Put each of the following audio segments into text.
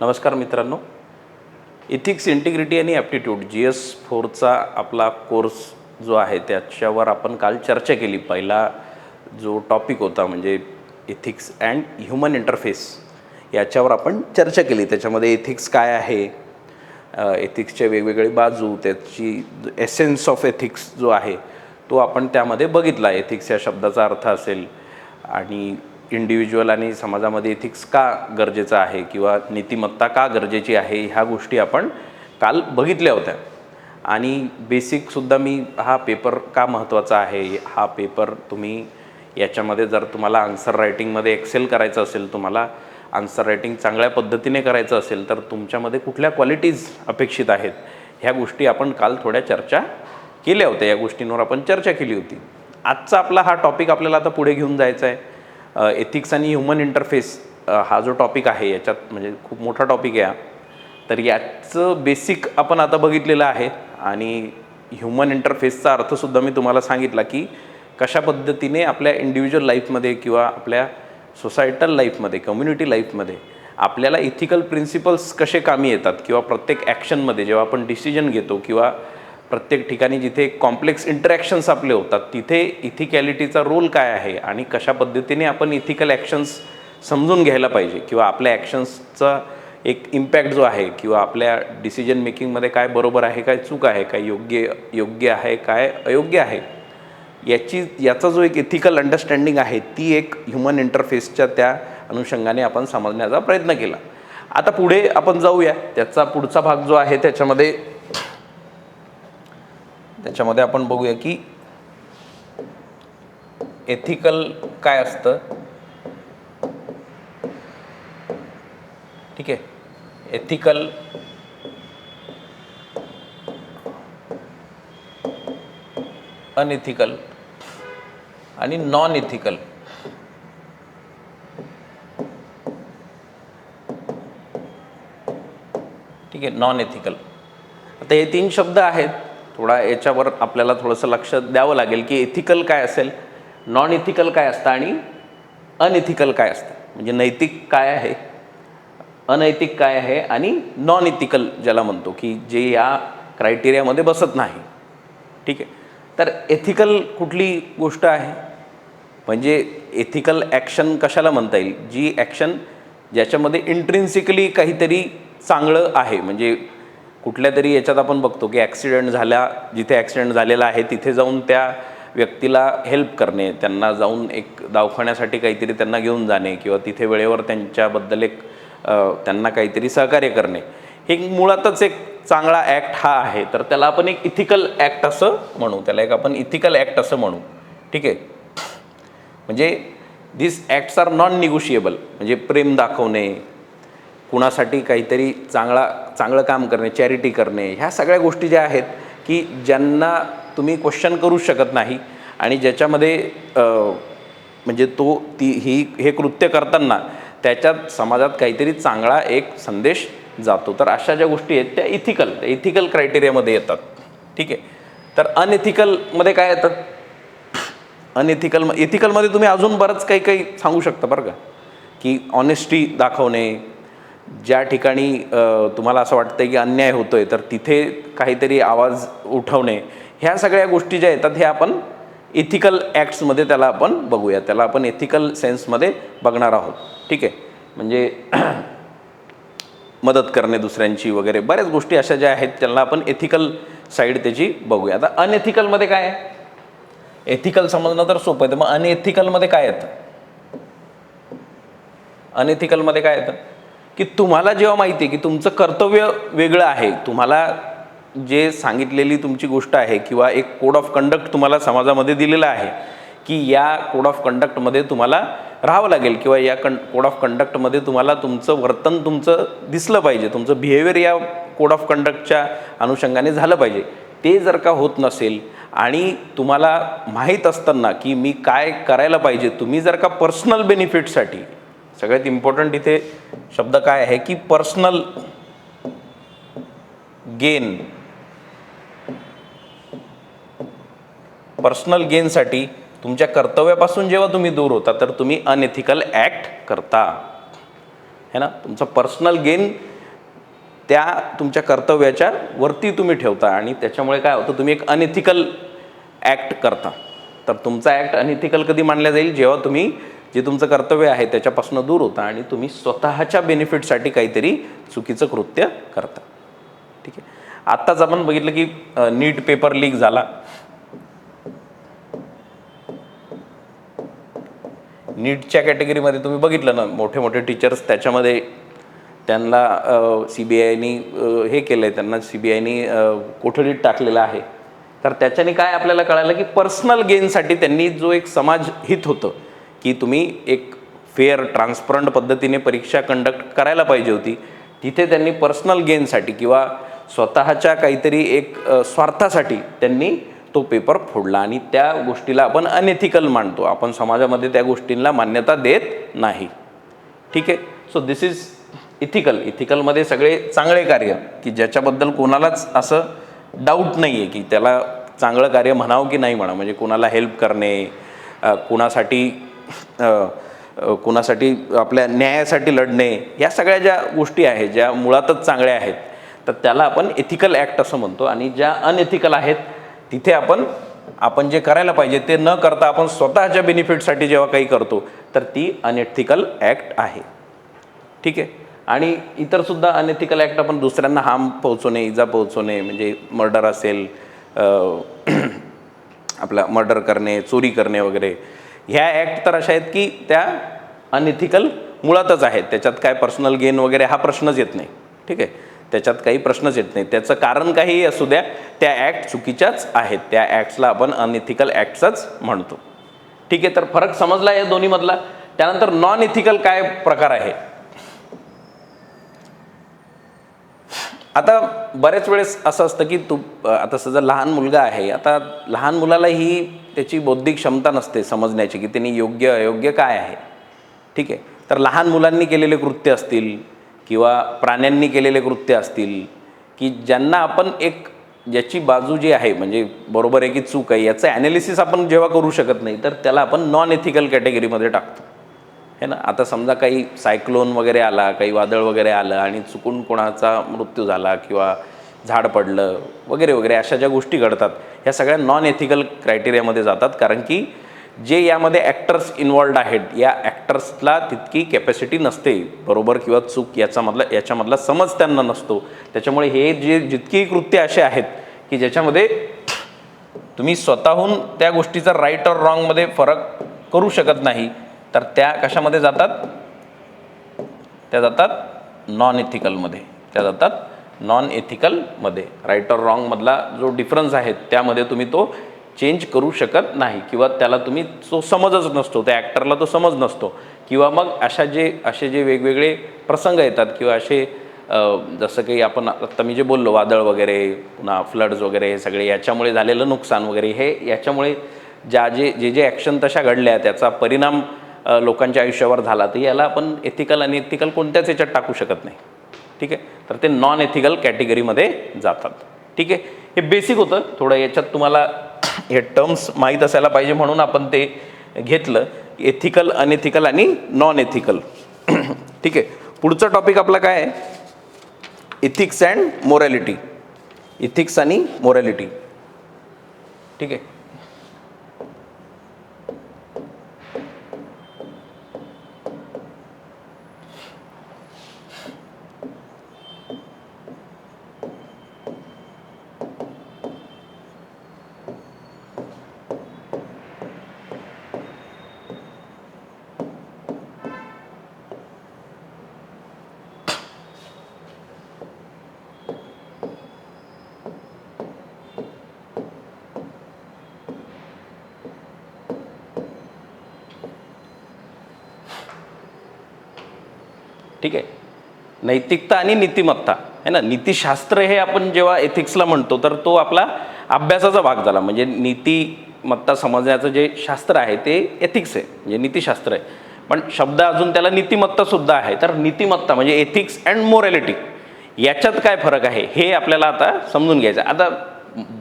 नमस्कार मित्रांनो, ethics, integrity आणि ॲप्टिट्यूड GS4चा आपला कोर्स जो आहे त्याच्यावर आपण काल चर्चा केली. पहिला जो टॉपिक होता म्हणजे इथिक्स अँड ह्युमन इंटरफेस, याच्यावर आपण चर्चा केली. त्याच्यामध्ये इथिक्स काय आहे, एथिक्सचे वेगवेगळे बाजू, त्याची एसेन्स ऑफ एथिक्स जो आहे तो आपण त्यामध्ये बघितला. एथिक्स या शब्दाचा अर्थ असेल आणि इंडिव्हिज्युअल आणि समाजामध्ये एथिक्स का गरजेचं आहे किंवा नीतिमत्ता का गरजेची आहे, ह्या गोष्टी आपण काल बघितल्या होत्या. आणि बेसिकसुद्धा मी हा पेपर का महत्त्वाचा आहे, हा पेपर तुम्ही याच्यामध्ये जर तुम्हाला आन्सर रायटिंगमध्ये एक्सेल करायचं असेल, तुम्हाला आन्सर रायटिंग चांगल्या पद्धतीने करायचं असेल तर तुमच्यामध्ये कुठल्या क्वालिटीज अपेक्षित आहेत, ह्या गोष्टी आपण काल थोड्या चर्चा केल्या होत्या. या गोष्टींवर आपण चर्चा केली होती. आजचा आपला हा टॉपिक आपल्याला आता पुढे घेऊन जायचा आहे. एथिक्स आणि ह्युमन इंटरफेस हा जो टॉपिक आहे, याच्यात म्हणजे खूप मोठा टॉपिक आहे. तर याचं बेसिक आपण आता बघितलेलं आहे आणि ह्युमन इंटरफेसचा अर्थसुद्धा मी तुम्हाला सांगितला की कशा पद्धतीने आपल्या इंडिव्हिज्युअल लाईफमध्ये किंवा आपल्या सोसायटल लाईफमध्ये, कम्युनिटी लाईफमध्ये आपल्याला इथिकल प्रिन्सिपल्स कसे कामी येतात किंवा प्रत्येक ॲक्शनमध्ये जेव्हा आपण डिसिजन घेतो किंवा प्रत्येक ठिकाणी जिथे कॉम्प्लेक्स इंटरॅक्शन्स आपले होतात तिथे इथिकॅलिटीचा रोल काय आहे आणि कशा पद्धतीने आपण इथिकल ॲक्शन्स समजून घ्यायला पाहिजे किंवा आपल्या ॲक्शन्सचा एक इम्पॅक्ट जो आहे किंवा आपल्या डिसिजन मेकिंगमध्ये काय बरोबर आहे, काय चूक आहे, काय योग्य आहे, काय अयोग्य आहे, याचा जो एक इथिकल अंडरस्टँडिंग आहे ती एक ह्युमन इंटरफेसच्या त्या अनुषंगाने आपण समजण्याचा प्रयत्न केला. आता पुढे आपण जाऊया. त्याचा पुढचा भाग जो आहे त्याच्यामध्ये आपण बघूया की एथिकल काय असतं. ठीक आहे, एथिकल अनएथिकल आणि नॉन एथिकल. ठीक आहे, नॉन एथिकल. आता हे तीन शब्द आहेत. थोडा याच्यावर आपल्याला थोडंसं लक्ष द्यावं लागेल की एथिकल काय असेल, नॉन एथिकल काय असतं आणि अनएथिकल काय असतं. म्हणजे नैतिक काय आहे, अनैतिक काय आहे आणि नॉन एथिकल ज्याला म्हणतो की जे या क्रायटेरियामध्ये बसत नाही. ठीक आहे, तर एथिकल कुठली गोष्ट आहे म्हणजे एथिकल ॲक्शन कशाला म्हणता येईल, जी ॲक्शन ज्याच्यामध्ये इंट्रिन्सिकली काहीतरी चांगलं आहे. म्हणजे कुठल्या तरी याच्यात आपण बघतो की ॲक्सिडेंट झाला, जिथे ॲक्सिडेंट झालेला आहे तिथे जाऊन त्या व्यक्तीला हेल्प करणे, त्यांना जाऊन एक दवाखान्यासाठी काहीतरी त्यांना घेऊन जाणे किंवा तिथे वेळेवर त्यांच्याबद्दल एक त्यांना काहीतरी सहकार्य करणे, हे मुळातच एक चांगला ॲक्ट हा आहे. तर त्याला आपण एक इथिकल ॲक्ट असं म्हणू, त्याला एक आपण इथिकल ॲक्ट असं म्हणू. ठीक आहे, म्हणजे दिस ॲक्ट्स आर नॉन निगोशिएबल. म्हणजे प्रेम दाखवणे, कुणासाठी काहीतरी चांगलं काम करणे, चॅरिटी करणे, ह्या सगळ्या गोष्टी ज्या आहेत की ज्यांना तुम्ही क्वेश्चन करू शकत नाही आणि ज्याच्यामध्ये म्हणजे हे कृत्य करताना त्याच्यात समाजात काहीतरी चांगला एक संदेश जातो. तर अशा ज्या गोष्टी आहेत त्या इथिकल क्रायटेरियामध्ये येतात. ठीक आहे, तर अनएथिकलमध्ये काय येतात, एथिकलमध्ये तुम्ही अजून बरंच काही सांगू शकता बरं का, की ऑनेस्टी दाखवणे, ज्या ठिकाणी तुम्हाला असं वाटतं की अन्याय होतो आहे तर तिथे काहीतरी आवाज उठवणे, ह्या सगळ्या गोष्टी ज्या येतात हे आपण इथिकल ॲक्ट्समध्ये त्याला आपण बघूया, त्याला आपण एथिकल सेन्समध्ये बघणार आहोत. ठीक आहे, म्हणजे मदत करणे दुसऱ्यांची वगैरे बऱ्याच गोष्टी अशा ज्या आहेत त्यांना आपण एथिकल साईड त्याची बघूया. आता अनएथिकलमध्ये काय आहे, एथिकल समजणं तर सोपं आहे, तर मग अनएथिकलमध्ये काय येतं. अनएथिकलमध्ये काय येतं की तुम्हाला जेव्हा माहिती आहे की तुमचं कर्तव्य वेगळं आहे, तुम्हाला जे सांगितलेली तुमची गोष्ट आहे किंवा एक कोड ऑफ कंडक्ट तुम्हाला समाजामध्ये दिलेला आहे की या कोड ऑफ कंडक्टमध्ये तुम्हाला राहावं लागेल किंवा या कोड ऑफ कंडक्टमध्ये तुम्हाला तुमचं वर्तन दिसलं पाहिजे, तुमचं बिहेवियर या कोड ऑफ कंडक्टच्या अनुषंगाने झालं पाहिजे. ते जर का होत नसेल आणि तुम्हाला माहीत असताना की मी काय करायला पाहिजे, तुम्ही जर का पर्सनल बेनिफिटसाठी, सगळ्यात इम्पॉर्टंट इथे शब्द काय आहे की पर्सनल गेनसाठी तुमच्या कर्तव्यापासून जेव्हा तुम्ही दूर होता तर तुम्ही अनएथिकल ॲक्ट करता, है ना. तुमचं पर्सनल गेन त्या तुमच्या कर्तव्याच्या वरती तुम्ही ठेवता आणि त्याच्यामुळे काय होतं, तुम्ही एक अनएथिकल ॲक्ट करता. तर तुमचा ॲक्ट अनएथिकल कधी मानला जाईल, जेव्हा तुम्ही जे तुमचं कर्तव्य आहे त्याच्यापासून दूर होता आणि तुम्ही स्वतःच्या बेनिफिटसाठी काहीतरी चुकीचं कृत्य करता. ठीक आहे. आत्ताच आपण बघितलं की नीट पेपर लीक झाला. नीटच्या कॅटेगरीमध्ये तुम्ही बघितलं ना, मोठे मोठे टीचर्स त्याच्यामध्ये त्यांना CBIनी हे केलं आहे, त्यांना CBIनी कोठडीत टाकलेलं आहे. तर त्याच्याने काय आपल्याला कळालं की पर्सनल गेनसाठी त्यांनी जो एक समाज हित होतं की तुम्ही एक फेअर ट्रान्सपरंट पद्धतीने परीक्षा कंडक्ट करायला पाहिजे होती, तिथे त्यांनी पर्सनल गेनसाठी किंवा स्वतःच्या काहीतरी एक स्वार्थासाठी त्यांनी तो पेपर फोडला आणि त्या गोष्टीला आपण अनएथिकल मानतो. आपण समाजामध्ये त्या गोष्टींना मान्यता देत नाही. ठीक आहे. So this is ethical. इथिकलमध्ये सगळे चांगले कार्य की ज्याच्याबद्दल कोणालाच असं डाऊट नाही आहे की त्याला चांगलं कार्य म्हणावं की नाही म्हणावं. म्हणजे कोणाला हेल्प करणे, कुणासाठी आपल्या न्यायासाठी लढणे, या सगळ्या ज्या गोष्टी आहेत ज्या मुळातच चांगल्या आहेत, तर त्याला आपण एथिकल ॲक्ट असं म्हणतो. आणि ज्या अनएथिकल आहेत तिथे आपण जे करायला पाहिजे ते न करता आपण स्वतःच्या बेनिफिटसाठी जेव्हा काही करतो तर ती अनएथिकल ॲक्ट आहे. ठीक आहे. आणि इतरसुद्धा अनएथिकल ॲक्ट आपण दुसऱ्यांना हार्म पोहोचवणे, इजा पोहोचवणे, म्हणजे मर्डर असेल, आपला मर्डर करणे, चोरी करणे वगैरे, ह्या ॲक्ट तर अशा आहेत की त्या अनएथिकल मुळातच आहेत. त्याच्यात काय पर्सनल गेन वगैरे हा प्रश्नच येत नाही. ठीक आहे. त्याच्यात काही प्रश्नच येत नाही. त्याचं कारण काहीही असू द्या, त्या ॲक्ट चुकीच्याच आहेत. त्या ॲक्ट्सला आपण अनएथिकल ॲक्ट्सच म्हणतो. ठीक आहे. तर फरक समजला या दोन्हीमधला. त्यानंतर नॉन एथिकल काय प्रकार आहे. आता बऱ्याच वेळेस असं असतं की आता सध्या लहान मुलगा आहे, आता लहान मुलाला ही त्याची बौद्धिक क्षमता नसते समजण्याची की त्यांनी योग्य अयोग्य काय आहे. ठीक आहे. तर लहान मुलांनी केलेले कृत्य असतील किंवा प्राण्यांनी केलेले कृत्य असतील की ज्यांना आपण एक ज्याची बाजू जी आहे, म्हणजे बरोबर आहे की चूक आहे, याचं ॲनालिसिस आपण जेव्हा करू शकत नाही तर त्याला आपण नॉन एथिकल कॅटेगरीमध्ये टाकतो. है ना. आता समजा काही सायक्लोन वगैरे आला, काही वादळ वगैरे आलं आणि चुकून कोणाचा मृत्यू झाला किंवा झाड पडलं वगैरे वगैरे, अशा ज्या गोष्टी घडतात ह्या सगळ्या नॉन एथिकल क्रायटेरियामध्ये जातात. कारण की जे यामध्ये ॲक्टर्स इन्वॉल्ड आहेत, या ॲक्टर्सला तितकी कॅपॅसिटी नसते, बरोबर किंवा चूक याच्यामधला समज त्यांना नसतो. त्याच्यामुळे हे जितकी कृत्य असे आहेत की ज्याच्यामध्ये तुम्ही स्वतःहून त्या गोष्टीचा राईट और रॉंगमध्ये फरक करू शकत नाही, तर त्या कशामध्ये जातात, त्या जातात नॉन एथिकलमध्ये. नॉन एथिकलमध्ये राईट और रॉंगमधला जो डिफरन्स आहे त्यामध्ये तुम्ही तो चेंज करू शकत नाही किंवा त्याला तुम्ही तो समजच नसतो, त्या ॲक्टरला तो समज नसतो. किंवा मग असे जे वेगवेगळे प्रसंग येतात किंवा असे जसं काही आपण आता मी जे बोललो, वादळ वगैरे, पुन्हा फ्लड्स वगैरे, हे सगळे याच्यामुळे झालेलं नुकसान वगैरे, हे याच्यामुळे जे ॲक्शन तशा घडल्या त्याचा परिणाम लोकांच्या आयुष्यावर झाला, तर याला आपण एथिकल आणि एथिकल कोणत्याच याच्यात टाकू शकत नाही. ठीक आहे. तर ते नॉन एथिकल कॅटेगरीमध्ये जातात. ठीक आहे. हे बेसिक होतं थोडं, याच्यात तुम्हाला हे टर्म्स माहीत असायला पाहिजे म्हणून आपण ते घेतलं, एथिकल, अनएथिकल आणि नॉन एथिकल. ठीक आहे. पुढचा टॉपिक आपला काय आहे, इथिक्स अँड मोरॅलिटी. इथिक्स आणि मोरॅलिटी. ठीक आहे. ठीक आहे. नैतिकता आणि नीतिमत्ता आहे ना. नीतिशास्त्र हे आपण जेव्हा एथिक्सला म्हणतो तर तो आपला अभ्यासाचा भाग झाला. म्हणजे नीतिमत्ता समजण्याचं जे शास्त्र आहे ते एथिक्स आहे, म्हणजे नीतिशास्त्र आहे. पण शब्द अजून त्याला नीतिमत्तासुद्धा आहे. तर नीतिमत्ता म्हणजे एथिक्स अँड मोरॅलिटी, याच्यात काय फरक आहे हे आपल्याला आता समजून घ्यायचं. आता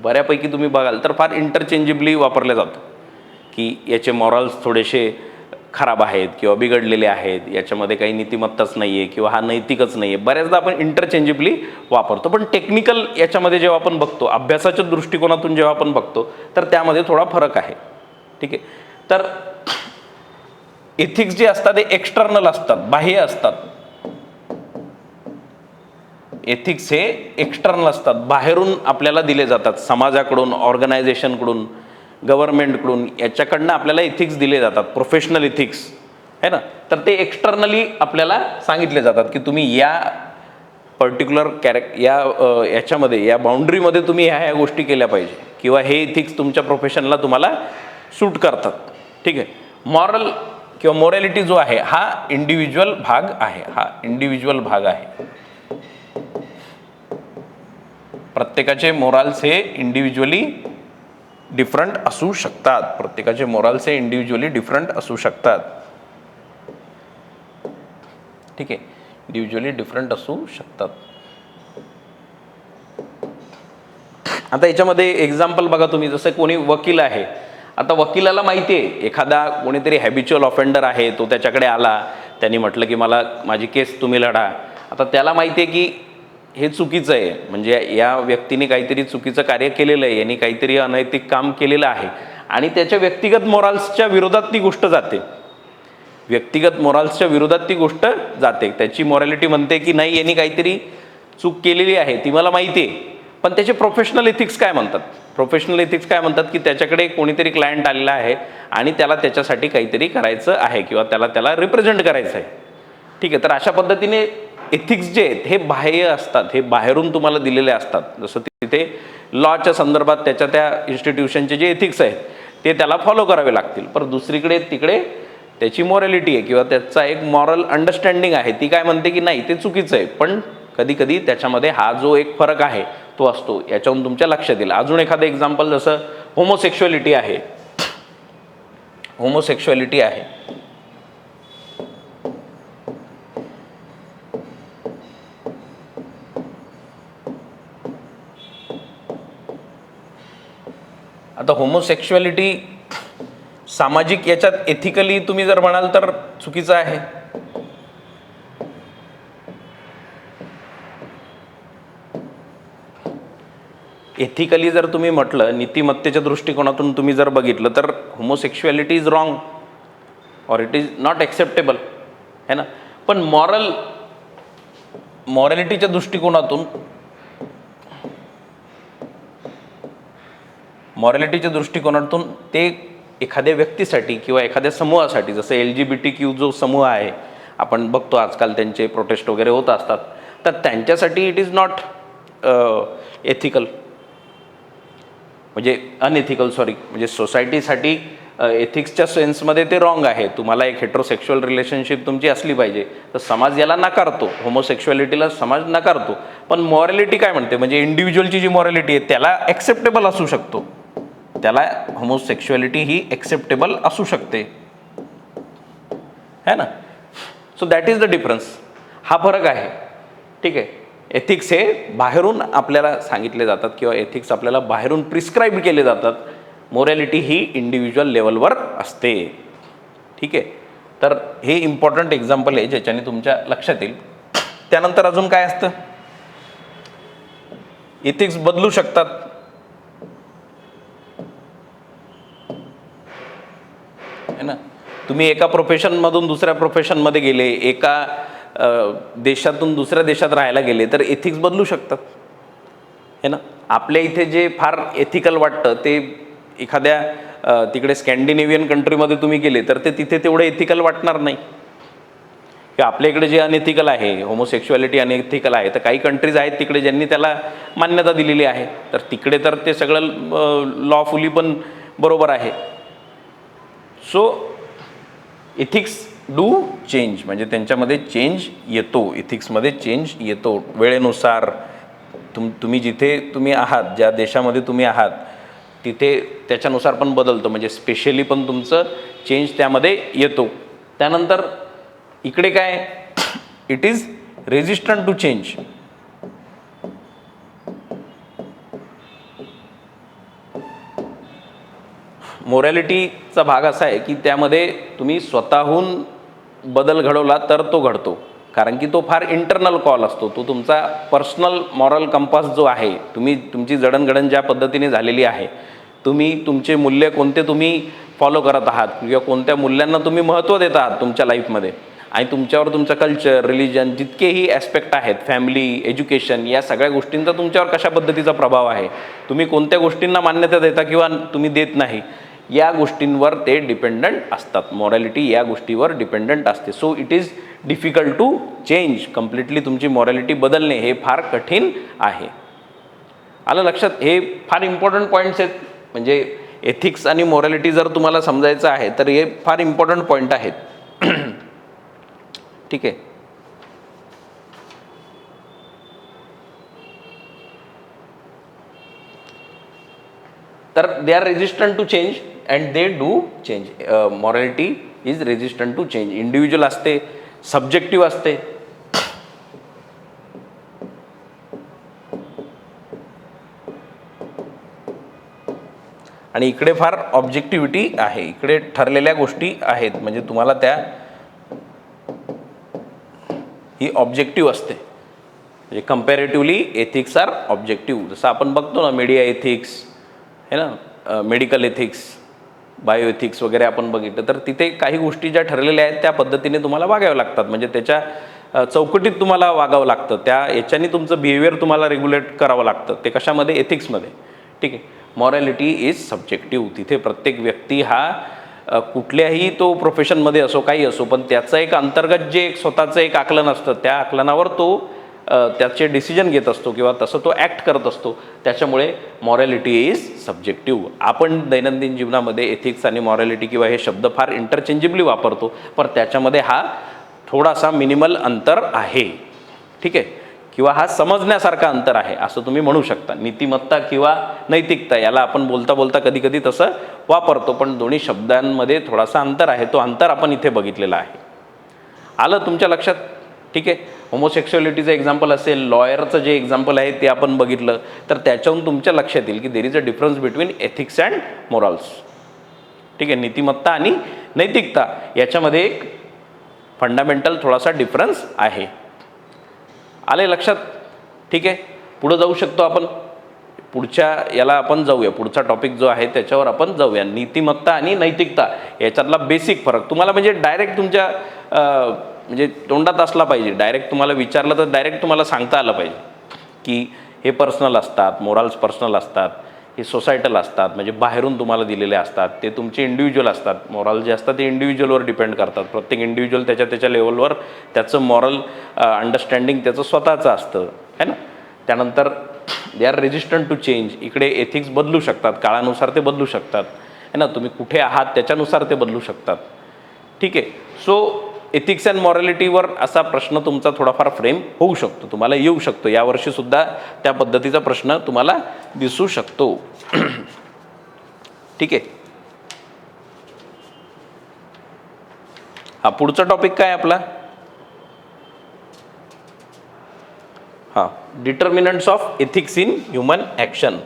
बऱ्यापैकी तुम्ही बघाल तर फार इंटरचेंजेबली वापरलं जातं की याचे मॉरल्स थोडेसे खराब आहेत किंवा बिघडलेले आहेत, याच्यामध्ये काही नीतिमत्ताच नाही आहे किंवा हा नैतिकच नाही आहे, बऱ्याचदा आपण इंटरचेंजेबली वापरतो. पण टेक्निकल याच्यामध्ये जेव्हा आपण बघतो, अभ्यासाच्या दृष्टिकोनातून जेव्हा आपण बघतो, तर त्यामध्ये थोडा फरक आहे. ठीक आहे. तर एथिक्स जे असतात ते एक्सटर्नल असतात, बाह्य असतात. एथिक्स हे एक्सटर्नल असतात, बाहेरून आपल्याला दिले जातात, समाजाकडून, ऑर्गनायझेशनकडून, गव्हर्नमेंटकडून, याच्याकडनं आपल्याला एथिक्स दिले जातात, प्रोफेशनल एथिक्स आहे ना. तर ते एक्सटर्नली आपल्याला सांगितले जातात की तुम्ही या पर्टिक्युलर याच्यामध्ये, या बाउंड्रीमध्ये तुम्ही ह्या गोष्टी केल्या पाहिजे किंवा हे इथिक्स तुमच्या प्रोफेशनला तुम्हाला सूट करतात. ठीक आहे. मॉरल किंवा मोरॅलिटी जो आहे हा इंडिव्हिज्युअल भाग आहे, हा इंडिव्हिज्युअल भाग आहे. प्रत्येकाचे मोराल्स हे इंडिव्हिज्युअली डिफरंट असू शकतात. प्रत्येकाचे मोराल्स हे इंडिव्हिज्युअली डिफरंट असू शकतात. ठीक आहे. इंडिव्हिज्युअली डिफरंट असू शकतात. आता याच्यामध्ये एक्झाम्पल बघा तुम्ही, जसं कोणी वकील आहे. आता वकिलाला माहिती आहे एखादा कोणीतरी हॅबिच्युअल ऑफेंडर आहे, तो त्याच्याकडे आला, त्यांनी म्हटलं की मला माझी केस तुम्ही लढा. आता त्याला माहिती आहे की हे चुकीचं आहे, म्हणजे या व्यक्तीने काहीतरी चुकीचं कार्य केलेलं आहे, यांनी काहीतरी अनैतिक काम केलेलं आहे आणि त्याच्या व्यक्तिगत मोराल्सच्या विरोधात ती गोष्ट जाते. व्यक्तिगत मोराल्सच्या विरोधात ती गोष्ट जाते. त्याची मॉरॅलिटी म्हणते की नाही, यांनी काहीतरी चूक केलेली आहे, ती मला माहिती आहे. पण त्याचे प्रोफेशनल एथिक्स काय म्हणतात? प्रोफेशनल एथिक्स काय म्हणतात की त्याच्याकडे कोणीतरी क्लायंट आलेला आहे आणि त्याला त्याच्यासाठी काहीतरी करायचं आहे किंवा त्याला रिप्रेझेंट करायचं आहे. ठीक आहे. तर अशा पद्धतीने एथिक्स जे आहेत हे बाह्य असतात, हे बाहेरून तुम्हाला दिलेले असतात. जसं तिथे लॉच्या संदर्भात त्याच्या त्या इन्स्टिट्यूशनचे जे एथिक्स आहेत ते त्याला फॉलो करावे लागतील. पण दुसरीकडे तिकडे त्याची मॉरॅलिटी आहे किंवा त्याचा एक मॉरल अंडरस्टँडिंग आहे, ती काय म्हणते की नाही, ते चुकीचं आहे. पण कधी कधी त्याच्यामध्ये हा जो एक फरक आहे तो असतो. याच्यावरून तुमच्या लक्षात येईल. अजून एखादं एक्झाम्पल, जसं होमोसेक्शुअलिटी आहे. होमोसेक्शुअलिटी आहे. आता होमोसेक्शुअलिटी सामाजिक याच्यात एथिकली तुम्ही जर म्हणाल तर चुकीचं आहे. एथिकली जर तुम्ही म्हटलं, नीतिमत्तेच्या दृष्टिकोनातून तुम्ही जर बघितलं तर होमोसेक्शुअलिटी इज रॉंग और इट इज नॉट एक्सेप्टेबल है ना. पण मॉरॅलिटीच्या दृष्टिकोनातून ते एखाद्या व्यक्तीसाठी किंवा एखाद्या समूहासाठी, जसं LGBTQ जो समूह आहे आपण बघतो आजकाल, त्यांचे प्रोटेस्ट वगैरे होत असतात, तर त्यांच्यासाठी इट इज नॉट एथिकल, म्हणजे अनएथिकल, म्हणजे सोसायटीसाठी एथिक्सच्या सेन्समध्ये ते रॉंग आहे. तुम्हाला एक हेट्रोसेक्शुअल रिलेशनशिप तुमची असली पाहिजे, तर समाज याला नाकारतो, होमोसेक्शुअलिटीला समाज नाकारतो. पण मॉरॅलिटी काय म्हणते, म्हणजे इंडिव्हिज्युअलची जी मॉरॅलिटी आहे त्याला ॲक्सेप्टेबल असू शकतो, त्याला होमोसेक्शुअलिटी ही ॲक्सेप्टेबल असू शकते है ना. So that is the difference. हा फरक आहे. ठीक आहे. एथिक्स हे बाहेरून आपल्याला सांगितले जातात किंवा एथिक्स आपल्याला बाहेरून प्रिस्क्राईब केले जातात. मोरॅलिटी ही इंडिव्हिज्युअल लेवलवर असते. ठीक आहे. तर हे इम्पॉर्टंट एक्झाम्पल आहे ज्याच्याने तुमच्या लक्षात येईल. त्यानंतर अजून काय असतं, एथिक्स बदलू शकतात. है ना. तुम्ही एका प्रोफेशनमधून दुसऱ्या प्रोफेशनमध्ये गेले, एका देशातून दुसऱ्या देशात राहायला गेले, तर एथिक्स बदलू शकतात है ना. आपल्या इथे जे फार एथिकल वाटतं ते एखाद्या तिकडे स्कॅन्डिनेव्हियन कंट्रीमध्ये तुम्ही गेले तर ते तिथे तेवढं एथिकल वाटणार नाही. की आपल्या इकडे जे अनएथिकल आहे, होमोसेक्शुअलिटी अनएथिकल आहे, तर काही कंट्रीज आहेत तिकडे ज्यांनी त्याला मान्यता दिलेली आहे, तर तिकडे तर ते सगळं लॉफुली पण बरोबर आहे. सो एथिक्स डू चेंज, म्हणजे त्यांच्यामध्ये चेंज येतो, एथिक्समध्ये चेंज येतो वेळेनुसार. तुम्ही जिथे तुम्ही आहात, ज्या देशामध्ये तुम्ही आहात, तिथे त्याच्यानुसार पण बदलतं, म्हणजे स्पेशली पण तुमचं चेंज त्यामध्ये येतो. त्यानंतर इकडे काय, it is resistant to change. मोरॅलिटीचा भाग असा आहे की त्यामध्ये तुम्ही स्वतःहून बदल घडवला तर तो घडतो, कारण की तो फार इंटरनल कॉल असतो. तो तुमचा पर्सनल मॉरल कंपास जो आहे, तुमची जडणघडण ज्या पद्धतीने झालेली आहे, तुमचे मूल्य कोणते तुम्ही फॉलो करत आहात किंवा कोणत्या मूल्यांना तुम्ही महत्त्व देत आहात तुमच्या लाईफमध्ये, आणि तुमच्यावर तुमचं कल्चर, रिलिजन, जितकेही ॲस्पेक्ट आहेत, फॅमिली, एज्युकेशन, या सगळ्या गोष्टींचा तुमच्यावर कशा पद्धतीचा प्रभाव आहे, तुम्ही कोणत्या गोष्टींना मान्यता देता किंवा तुम्ही देत नाही, या गोष्टींवर ते डिपेंडंट असतात. मॉरॅलिटी या गोष्टीवर डिपेंडंट असते. So it is difficult to change. Completely तुमची मॉरॅलिटी बदलणे हे फार कठीण आहे. आलं लक्षात? हे फार इम्पॉर्टंट पॉईंट्स आहेत. म्हणजे एथिक्स आणि मॉरॅलिटी जर तुम्हाला समजायचं आहे तर हे फार इम्पॉर्टंट पॉईंट आहेत. ठीक आहे. तर they are resistant to change and they do change. Morality is resistant to change. Individual असते, सब्जेक्टिव्ह असते. आणि इकडे फार ऑब्जेक्टिव्हिटी आहे. इकडे ठरलेल्या गोष्टी आहेत, म्हणजे तुम्हाला ही ऑब्जेक्टिव्ह असते. म्हणजे कम्पॅरेटिव्हली एथिक्स आर ऑब्जेक्टिव्ह. जसं आपण बघतो ना, मीडिया एथिक्स है ना, मेडिकल एथिक्स, बायो एथिक्स वगैरे आपण बघितलं, तर तिथे काही गोष्टी ज्या ठरलेल्या आहेत त्या पद्धतीने तुम्हाला वागाव्या लागतात. म्हणजे त्याच्या चौकटीत तुम्हाला वागावं लागतं. याच्याने तुमचं बिहेवियर तुम्हाला रेग्युलेट करावं लागतं. ते कशामध्ये? एथिक्समध्ये. ठीक आहे. Morality is subjective. तिथे प्रत्येक व्यक्ती हा कुठल्याही तो प्रोफेशनमध्ये असो, काही असो, पण त्याचं एक अंतर्गत जे एक स्वतःचं एक आकलन असतं, त्या आकलनावर तो त्याचे डिसिजन घेत असतो किंवा तसं तो ॲक्ट करत असतो. त्याच्यामुळे मॉरॅलिटी इज सब्जेक्टिव्ह. आपण दैनंदिन जीवनामध्ये एथिक्स आणि मॉरॅलिटी किंवा हे शब्द फार इंटरचेंजेबली वापरतो, पण त्याच्यामध्ये हा थोडासा मिनिमल अंतर आहे. ठीक आहे. किंवा हा समजण्यासारखा अंतर आहे असं तुम्ही म्हणू शकता. नीतिमत्ता किंवा नैतिकता याला आपण बोलता बोलता कधी कधी तसं वापरतो, पण दोन्ही शब्दांमध्ये थोडासा अंतर आहे. तो अंतर आपण इथे बघितलेला आहे. आलं तुमच्या लक्षात? ठीक आहे. होमोसेक्शुअलिटीचं एक्झाम्पल असेल, लॉयरचं जे एक्झाम्पल आहे ते आपण बघितलं, तर त्याच्याहून तुमच्या लक्षात येईल की there is a difference between ethics and morals. ठीक आहे. नीतिमत्ता आणि नैतिकता याच्यामध्ये एक फंडामेंटल थोडासा डिफरन्स आहे. आले लक्षात? ठीक आहे. पुढं जाऊ शकतो आपण. पुढच्या याला आपण जाऊया. पुढचा टॉपिक जो आहे त्याच्यावर आपण जाऊया. नीतिमत्ता आणि नैतिकता याच्यातला बेसिक फरक तुम्हाला म्हणजे डायरेक्ट तुमच्या म्हणजे तोंडात असला पाहिजे. डायरेक्ट तुम्हाला विचारलं तर डायरेक्ट तुम्हाला सांगता आलं पाहिजे की हे पर्सनल असतात, मोरल्स पर्सनल असतात, हे सोसायटल असतात, म्हणजे बाहेरून तुम्हाला दिलेले असतात. ते तुमचे इंडिव्हिज्युअल असतात. मॉरल जे असतात ते इंडिव्हिज्युअलवर डिपेंड करतात. प्रत्येक इंडिव्हिज्युअल त्याच्या लेवलवर त्याचं मॉरल अंडरस्टँडिंग त्याचं स्वतःचं असतं, है ना. त्यानंतर they are resistant to change. इकडे एथिक्स बदलू शकतात, काळानुसार ते बदलू शकतात, है ना. तुम्ही कुठे आहात त्याच्यानुसार ते बदलू शकतात. ठीक आहे. सो एथिक्स अँड मॉरॅलिटीवर असा प्रश्न तुमचा थोडाफार फ्रेम होऊ शकतो, तुम्हाला येऊ शकतो. यावर्षीसुद्धा त्या पद्धतीचा प्रश्न तुम्हाला दिसू शकतो. ठीक आहे. हा पुढचा टॉपिक काय आपला? हां, determinants of ethics in human action.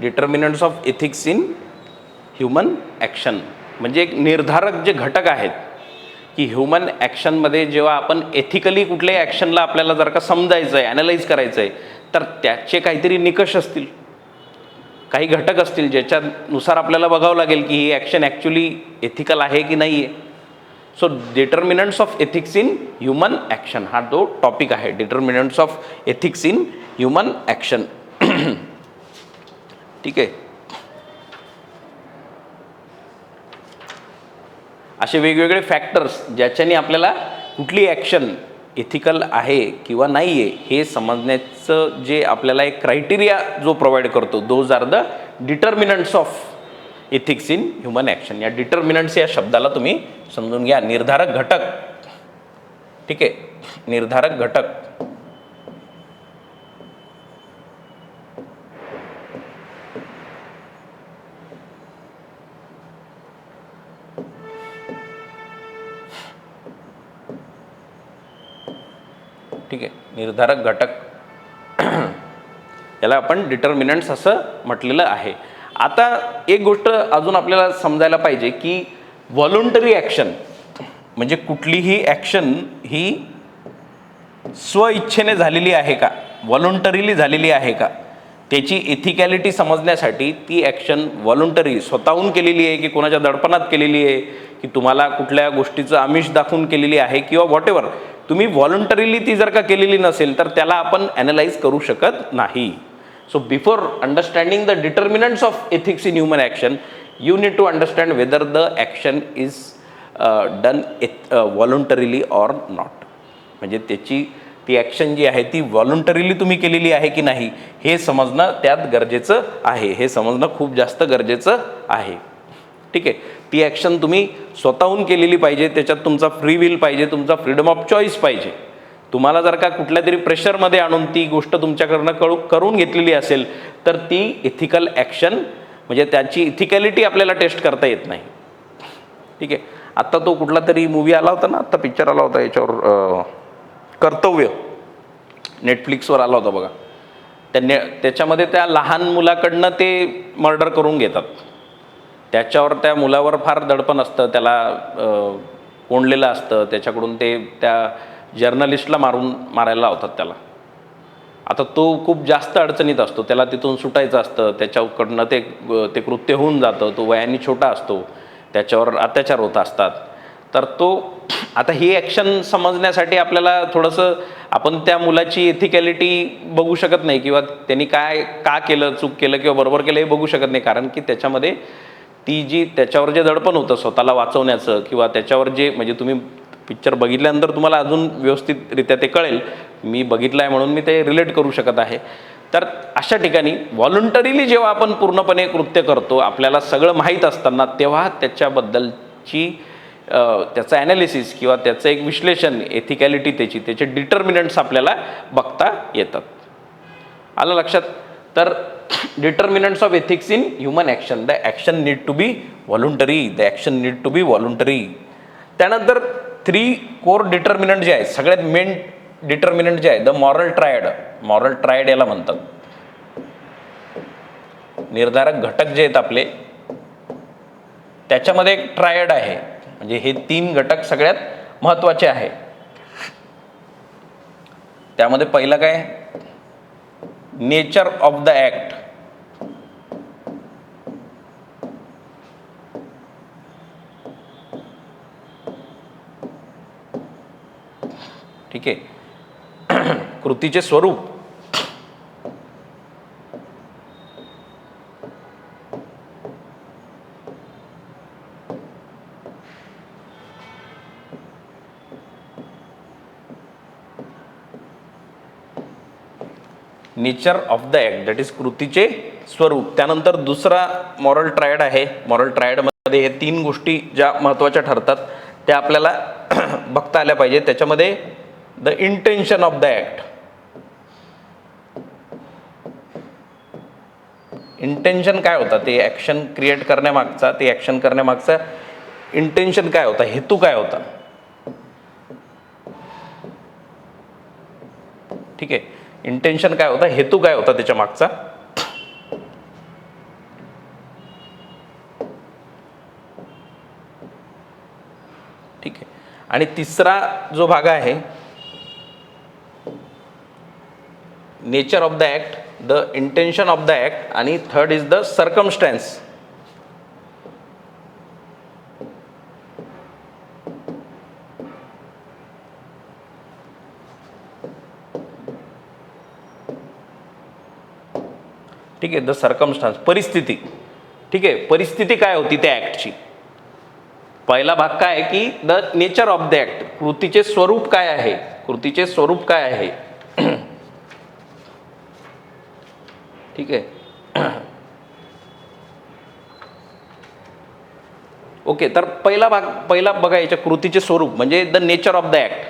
Determinants of ethics in human action म्हणजे एक निर्धारक जे घटक आहेत की ह्युमन ॲक्शनमध्ये जेव्हा आपण एथिकली कुठल्याही ॲक्शनला आपल्याला जर का समजायचं आहे, ॲनालाइज करायचं आहे, तर त्याचे काहीतरी निकष असतील, काही घटक असतील ज्याच्यानुसार आपल्याला बघावं लागेल की ही ॲक्शन ॲक्च्युली एथिकल आहे की नाही आहे. So determinants of ethics in human action हा तो टॉपिक आहे. Determinants of ethics in human action. ठीक आहे. असे वेगवेगळे फॅक्टर्स ज्याच्याने आपल्याला कुठली ॲक्शन एथिकल आहे किंवा नाही आहे हे समजण्याचं जे आपल्याला एक क्रायटेरिया जो प्रोव्हाइड करतो, those are the determinants of ethics in human action. या डिटर्मिनंट्स या शब्दाला तुम्ही समजून घ्या. निर्धारक घटक, ठीक आहे, निर्धारक घटक. ठीक आहे, निर्धारक घटक याला आपण डिटर्मिनंट्स असं म्हटलेलं आहे. आता एक गोष्ट अजून आपल्याला समजायला पाहिजे की व्हॉलंटरी ॲक्शन म्हणजे कुठलीही ॲक्शन ही स्वइच्छेने झालेली आहे का, व्हॉलंटरीली झालेली आहे का, त्याची इथिकॅलिटी समजण्यासाठी ती ॲक्शन व्हॉलंटरी स्वतःहून केलेली आहे की कोणाच्या दडपणात केलेली आहे की तुम्हाला कुठल्या गोष्टीचं आमिष दाखवून केलेली आहे किंवा व्हॉटेवर, तुम्ही व्हॉलंटरीली ती जर का केलेली नसेल तर त्याला आपण ॲनालाइज करू शकत नाही. So before understanding the determinants of ethics in human action you need to understand whether the action is done voluntarily or not. म्हणजे ती ॲक्शन जी आहे ती व्हॉलंटरीली तुम्ही केलेली आहे की नाही हे समजणं त्यात गरजेचं आहे, हे समजणं खूप जास्त गरजेचं आहे. ठीक आहे, ती ॲक्शन तुम्ही स्वतःहून केलेली पाहिजे, त्याच्यात तुमचा फ्री विल पाहिजे, तुमचा फ्रीडम ऑफ चॉईस पाहिजे. तुम्हाला जर का कुठल्या तरी प्रेशरमध्ये आणून ती गोष्ट तुमच्याकडनं करून घेतलेली असेल तर ती इथिकल ॲक्शन म्हणजे त्याची इथिकॅलिटी आपल्याला टेस्ट करता येत नाही. ठीक आहे, आत्ता तो कुठला तरी मूवी आला होता ना, आत्ता पिक्चर आला होता याच्यावर, कर्तव्य, नेटफ्लिक्सवर आला होता बघा. त्याच्यामध्ये त्या लहान मुलाकडनं ते मर्डर करून घेतात. त्याच्यावर त्या मुलावर फार दडपण असतं, त्याला कोंडलेलं असतं, त्याच्याकडून ते त्या जर्नलिस्टला मारायला लावतात त्याला. आता तो खूप जास्त अडचणीत असतो, त्याला तिथून सुटायचं असतं, त्याच्याकडनं ते कृत्य होऊन जातं. तो वयाने छोटा असतो, त्याच्यावर अत्याचार होत असतात. तर तो आता ही ॲक्शन समजण्यासाठी आपल्याला थोडंसं आपण त्या मुलाची एथिकॅलिटी बघू शकत नाही किंवा त्यांनी का केलं, चूक केलं किंवा बरोबर केलं हे बघू शकत नाही. कारण की त्याच्यामध्ये त्याच्यावर जे दडपण होतं स्वतःला वाचवण्याचं किंवा त्याच्यावर जे म्हणजे तुम्ही पिक्चर बघितल्यानंतर तुम्हाला अजून व्यवस्थितरित्या ते कळेल. मी बघितलं आहे म्हणून मी ते रिलेट करू शकत आहे. तर अशा ठिकाणी व्हॉलंटरीली जेव्हा आपण पूर्णपणे कृत्य करतो आपल्याला सगळं माहीत असताना तेव्हा त्याच्याबद्दलची त्याचं ॲनालिसिस किंवा त्याचं एक विश्लेषण, एथिकॅलिटी त्याचे डिटर्मिनंट्स आपल्याला बघता येतात. आलं लक्षात? तर determinants of ethics in human action, the action need to be voluntary, the action need to be voluntary. त्यानंतर 3 कोर डिटर्मिनंट जे आहेत, सगळ्यात मेन डिटर्मिनंट जे आहे द मॉरल ट्रायड याला म्हणतात. निर्धारक घटक जे आहेत आपले त्याच्यामध्ये एक ट्रायड आहे, म्हणजे हे 3 घटक सगळ्यात महत्त्वाचे आहे. त्यामध्ये पहिलं काय, नेचर ऑफ द ॲक्ट. ठीक आहे, कृतीचे स्वरूप. Nature of the act that is कृतीचे स्वरूप. त्यानंतर दुसरा मॉरल ट्रायड आहे. मॉरल ट्रायडमध्ये हे 3 गोष्टी ज्या महत्त्वाच्या ठरतात त्या आपल्याला बघता आल्या पाहिजे. त्याच्यामध्ये the intention of the act. Intention काय होता, ते ॲक्शन क्रिएट करण्यामागचा, ते ॲक्शन करण्यामागचा इंटेन्शन काय होता, हेतू काय होता. ठीक आहे, इंटेन्शन काय होता, हेतू काय होता त्याच्या मागचा. ठीक आहे, आणि तिसरा जो भाग आहे nature of the act, the intention of the act, आणि थर्ड इज द सर्कमस्टॅन्स. ठीक आहे, द सर्कमस्टान्स, परिस्थिती. ठीक आहे, परिस्थिती काय होती त्या ॲक्टची. पहिला भाग काय आहे की the nature of the act, कृतीचे स्वरूप काय आहे, कृतीचे स्वरूप काय आहे. ठीक आहे, ओके, तर पहिला बघा याच्या कृतीचे स्वरूप म्हणजे the nature of the act.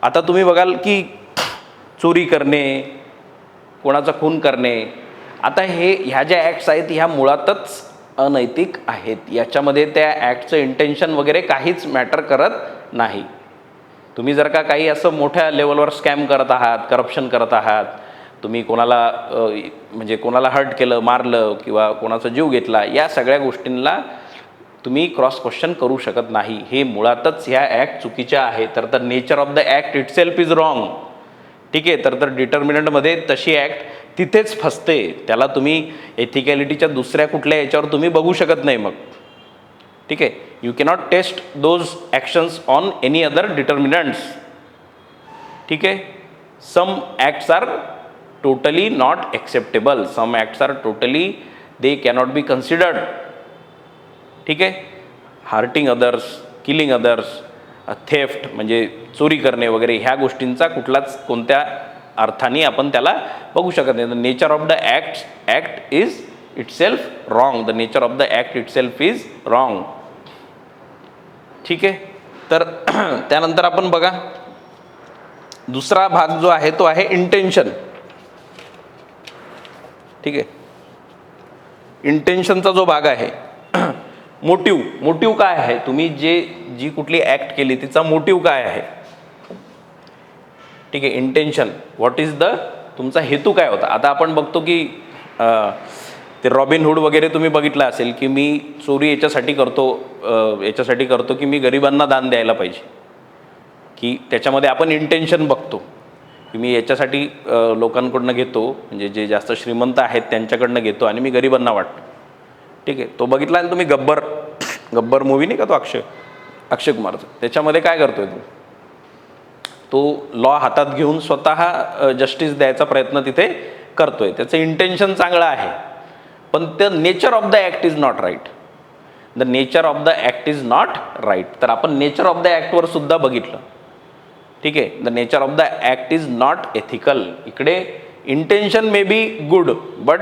आता तुम्ही बघाल की चोरी करणे, कोणाचा खून करणे, आता ह्या ज्या ॲक्ट्स आहेत ह्या मुळातच अनैतिक आहेत. याच्यामध्ये त्या ॲक्टचं इंटेन्शन वगैरे काहीच मॅटर करत नाही. तुम्ही जर का काही असं मोठ्या लेवलवर स्कॅम करत आहात, करप्शन करत आहात, तुम्ही कोणाला म्हणजे कोणाला हर्ट केलं, मारलं किंवा कोणाचा जीव घेतला, या सगळ्या गोष्टींना तुम्ही क्रॉस क्वेश्चन करू शकत नाही. हे मुळातच ह्या ॲक्ट चुकीच्या आहे. तर the nature of the act itself is wrong. ठीक आहे, तर डिटर्मिनंटमध्ये तशी ॲक्ट तिथेच फसते. त्याला तुम्ही एथिकॅलिटीच्या दुसऱ्या कुठल्या याच्यावर तुम्ही बघू शकत नाही मग. ठीक आहे, you cannot test those actions on any other determinants. ठीक आहे, some acts are totally not acceptable, some acts are totally they cannot be considered. ठीक आहे, hurting others, killing others, theft म्हणजे चोरी करणे वगैरे, ह्या गोष्टींचा कुठलाच कोणत्या अर्थाने आपण त्याला बघू शकत नाही. The nature of the act is itself wrong. The nature of the act itself is wrong. ठीक आहे, तर त्यानंतर आपण बघा दुसरा भाग जो आहे तो आहे इंटेन्शन. ठीक आहे, इंटेन्शनचा जो भाग आहे, मोटिव्ह काय आहे, तुम्ही जी कुठली ॲक्ट केली तिचा मोटिव्ह काय आहे. ठीक आहे, इंटेन्शन, व्हॉट इज द तुमचा हेतू काय होता. आता आपण बघतो की ते रॉबिनहूड वगैरे तुम्ही बघितलं असेल की मी चोरी याच्यासाठी करतो की मी गरिबांना दान द्यायला पाहिजे, की त्याच्यामध्ये आपण इंटेन्शन बघतो की मी याच्यासाठी लोकांकडनं घेतो, म्हणजे जे जास्त श्रीमंत आहेत त्यांच्याकडनं घेतो आणि मी गरिबांना वाटतो. ठीक आहे, तो बघितला आणि तुम्ही गब्बर मूवी नाही का, तो अक्षय कुमारचा, त्याच्यामध्ये काय करतोय तो लॉ हातात घेऊन स्वतः जस्टिस द्यायचा प्रयत्न तिथे करतोय. त्याचं इंटेन्शन चांगलं आहे, पण the nature of the act is not right. The nature of the act is not right. तर आपण नेचर ऑफ द ॲक्टवर सुद्धा बघितलं. ठीक आहे, the nature of the act is not ethical. इकडे intention may be good, but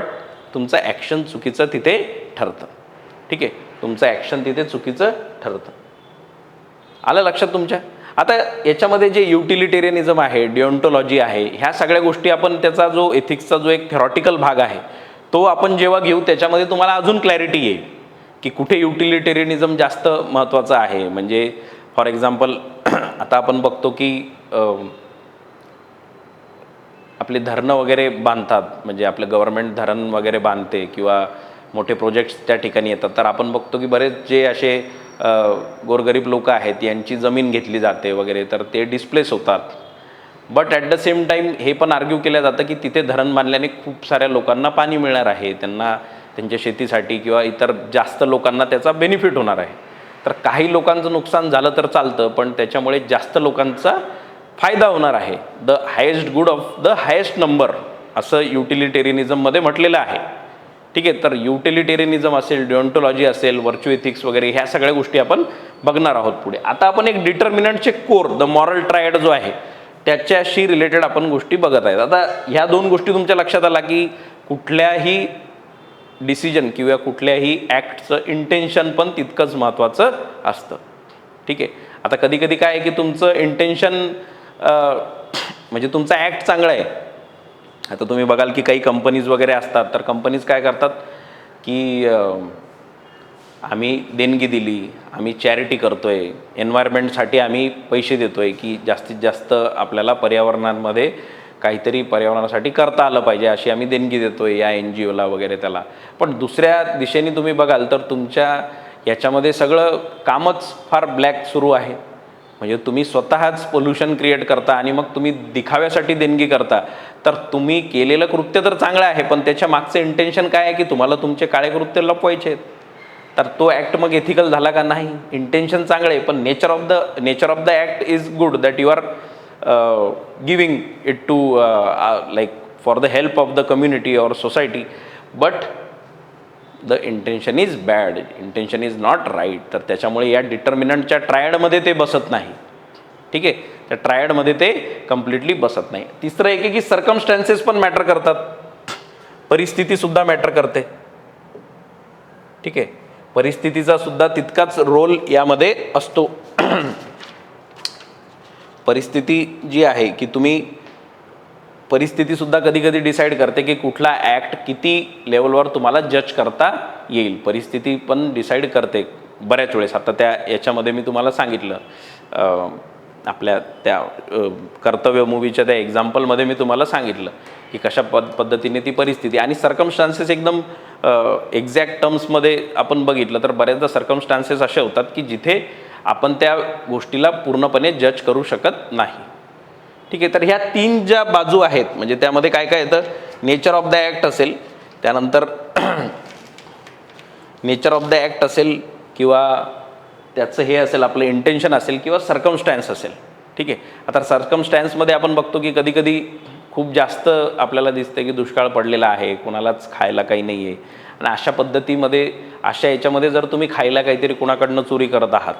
तुमचं action चुकीचं तिथे ठरतं. ठीक आहे, तुमचं ॲक्शन तिथे चुकीचं ठरतं. आलं लक्षात तुमच्या. आता याच्यामध्ये जे युटिलिटेरियनिझम आहे, डिओन्टोलॉजी आहे, ह्या सगळ्या गोष्टी आपण त्याचा जो एथिक्सचा जो एक थेरॉटिकल भाग आहे तो आपण जेव्हा घेऊ त्याच्यामध्ये तुम्हाला अजून क्लॅरिटी येईल की कुठे युटिलिटेरियनिझम जास्त महत्त्वाचं आहे. म्हणजे फॉर एक्झाम्पल आता आपण बघतो की आपली धरणं वगैरे बांधतात, म्हणजे आपलं गव्हर्नमेंट धरण वगैरे बांधते किंवा मोठे प्रोजेक्ट्स त्या ठिकाणी येतात, तर आपण बघतो की बरेच जे असे गोरगरीब लोक आहेत यांची जमीन घेतली जाते वगैरे, तर ते डिस्प्लेस होतात. But at the same time हे पण आर्ग्यू केलं जातं की तिथे धरण बांधल्याने खूप साऱ्या लोकांना पाणी मिळणार आहे, त्यांना त्यांच्या शेतीसाठी किंवा इतर जास्त लोकांना त्याचा बेनिफिट होणार आहे. तर काही लोकांचं नुकसान झालं तर चालतं, पण त्याच्यामुळे जास्त लोकांचा फायदा होणार आहे. The highest good of the highest number असं युटिलिटेरियनिझममध्ये म्हटलेलं आहे. ठीक आहे, तर युटिलिटेरियनिझम असेल, डिओन्टोलॉजी असेल, व्हर्च्यू एथिक्स वगैरे, ह्या सगळ्या गोष्टी आपण बघणार आहोत पुढे. आता आपण एक डिटर्मिनंटचे कोर, द मॉरल ट्रायड जो आहे त्याच्याशी रिलेटेड आपण गोष्टी बघत आहेत. आता ह्या दोन गोष्टी तुमच्या लक्षात आला की कुठल्याही डिसिजन किंवा कुठल्याही ॲक्टचं इंटेन्शन पण तितकंच महत्त्वाचं असतं. ठीक आहे, आता कधी कधी काय आहे की तुमचं इंटेन्शन म्हणजे तुमचा ॲक्ट चांगला आहे. आता तुम्ही बघाल की काही कंपनीज वगैरे असतात, तर कंपनीज काय करतात की आम्ही देणगी दिली, आम्ही चॅरिटी करतोय, एन्व्हायरमेंटसाठी आम्ही पैसे देतोय की जास्तीत जास्त आपल्याला पर्यावरणामध्ये काहीतरी पर्यावरणासाठी करता आलं पाहिजे, अशी आम्ही देणगी देतोय या NGOला वगैरे त्याला. पण दुसऱ्या दिशेने तुम्ही बघाल तर तुमच्या याच्यामध्ये सगळं कामच फार ब्लॅक सुरू आहे. म्हणजे तुम्ही स्वतःच पोल्युशन क्रिएट करता आणि मग तुम्ही दिखाव्यासाठी देणगी करता. तर तुम्ही केलेलं कृत्य तर चांगलं आहे, पण त्याच्या मागचं इंटेन्शन काय आहे की तुम्हाला तुमचे काळे कृत्य लपवायचे आहेत. तर तो ॲक्ट मग एथिकल झाला का नाही. इंटेन्शन चांगलं आहे, पण nature of the act is good, that you are giving it to like for the help of the community or society, but the intention is bad, intention is not right. तर त्याच्यामुळे या डिटर्मिनंटच्या ट्रायडमध्ये ते बसत नाही. ठीक आहे, त्या ट्रायडमध्ये ते कम्प्लिटली बसत नाही. तिसरं एक आहे की सर्कमस्टॅन्सेस पण मॅटर करतात, परिस्थितीसुद्धा मॅटर करते. ठीक आहे, परिस्थितीचा सुद्धा तितकाच रोल यामध्ये असतो. परिस्थिती जी आहे की तुम्ही परिस्थितीसुद्धा कधी कधी डिसाईड करते की कुठला ॲक्ट किती लेवलवर तुम्हाला जज करता येईल. परिस्थिती पण डिसाईड करते बऱ्याच वेळेस. आता त्या याच्यामध्ये मी तुम्हाला सांगितलं, आपल्या त्या कर्तव्य मूवीच्या त्या एक्झाम्पलमध्ये मी तुम्हाला सांगितलं की कशा पद्धतीने ती परिस्थिती आणि सर्कमस्टान्सेस एकदम एक्झॅक्ट टर्म्समध्ये आपण बघितलं तर बऱ्याचदा सर्कमस्टान्सेस असे होतात की जिथे आपण त्या गोष्टीला पूर्णपणे जज करू शकत नाही. ठीक आहे, तर ह्या 3 ज्या बाजू आहेत म्हणजे त्यामध्ये काय काय येतं, नेचर ऑफ द ॲक्ट असेल, त्यानंतर नेचर ऑफ द ॲक्ट असेल किंवा त्याचं हे असेल आपलं इंटेन्शन असेल किंवा सर्कमस्टॅन्स असेल. ठीक आहे, आता सर्कमस्टॅन्समध्ये आपण बघतो की कधी कधी खूप जास्त आपल्याला दिसतं की दुष्काळ पडलेला आहे, कोणालाच खायला काही नाही आहे आणि अशा पद्धतीमध्ये अशा याच्यामध्ये जर तुम्ही खायला काहीतरी कोणाकडनं चोरी करत आहात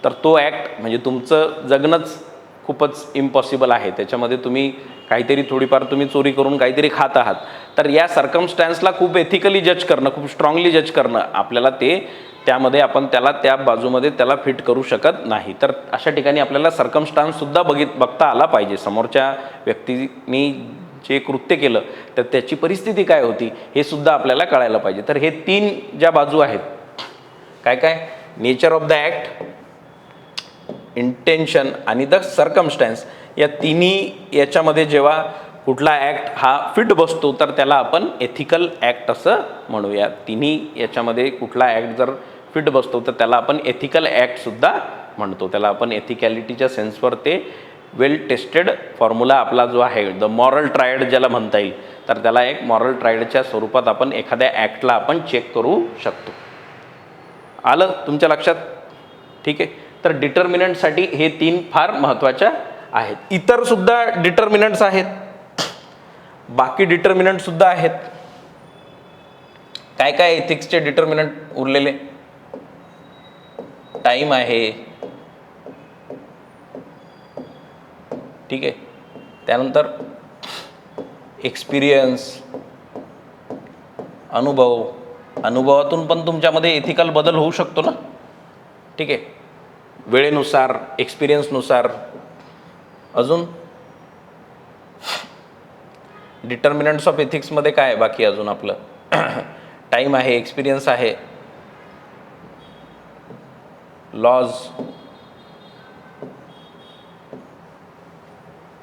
तर तो ॲक्ट म्हणजे तुमचं जगणंच खूपच इम्पॉसिबल आहे. त्याच्यामध्ये तुम्ही काहीतरी थोडीफार तुम्ही चोरी करून काहीतरी खात आहात तर या सर्कमस्टॅन्सला खूप एथिकली जज करणं, खूप स्ट्रॉंगली जज करणं आपल्याला ते त्यामध्ये आपण त्याला त्या बाजूमध्ये त्याला फिट करू शकत नाही. तर अशा ठिकाणी आपल्याला सर्कमस्टान्ससुद्धा बघता आला पाहिजे. समोरच्या व्यक्तीने जे कृत्य केलं तर त्याची परिस्थिती काय होती हे सुद्धा आपल्याला कळायला पाहिजे. तर हे 3 ज्या बाजू आहेत, काय काय, nature of the act, intention आणि द सर्कमस्टॅन्स, या तिन्ही याच्यामध्ये जेव्हा कुठला ॲक्ट हा फिट बसतो तर त्याला आपण एथिकल ॲक्ट असं म्हणूया. तिन्ही याच्यामध्ये कुठला ॲक्ट जर फिट बसतो तर त्याला आपण एथिकल ॲक्टसुद्धा म्हणतो. त्याला आपण एथिकॅलिटीच्या सेन्सवर ते वेल टेस्टेड फॉर्म्युला आपला जो आहे द मॉरल ट्रायड ज्याला म्हणता येईल तर त्याला एक मॉरल ट्रायडच्या स्वरूपात आपण एखाद्या ॲक्टला आपण चेक करू शकतो. आलं तुमच्या लक्षात? ठीक आहे, तर डिटर्मिनंटसाठी हे 3 फार महत्त्वाच्या आहेत. इतरसुद्धा डिटर्मिनंट्स आहेत, बाकी डिटर्मिनंटसुद्धा आहेत. काय काय एथिक्सचे डिटर्मिनंट उरलेले, टाईम आहे, ठीक आहे, त्यानंतर एक्सपिरियन्स, अनुभवातून पण तुमच्यामध्ये एथिकल बदल होऊ शकतो ना. ठीक आहे, वेळेनुसार, एक्सपिरियन्सनुसार. अजून डिटर्मिनंट्स ऑफ एथिक्समध्ये काय आहे बाकी अजून आपलं, टाईम आहे, एक्सपिरियन्स आहे, लॉज,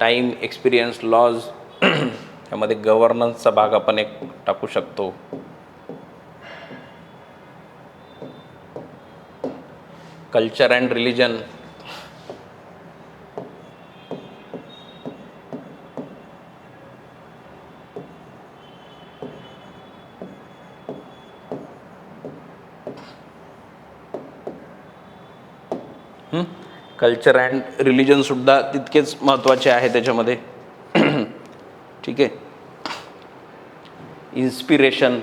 टाईम, एक्सपिरियन्स, लॉज, त्यामध्ये गव्हर्नन्सचा भाग आपण एक टाकू शकतो. Culture and religion, culture and रिलिजनसुद्धा तितकेच महत्त्वाचे आहे त्याच्यामध्ये. ठीक आहे, इन्स्पिरेशन,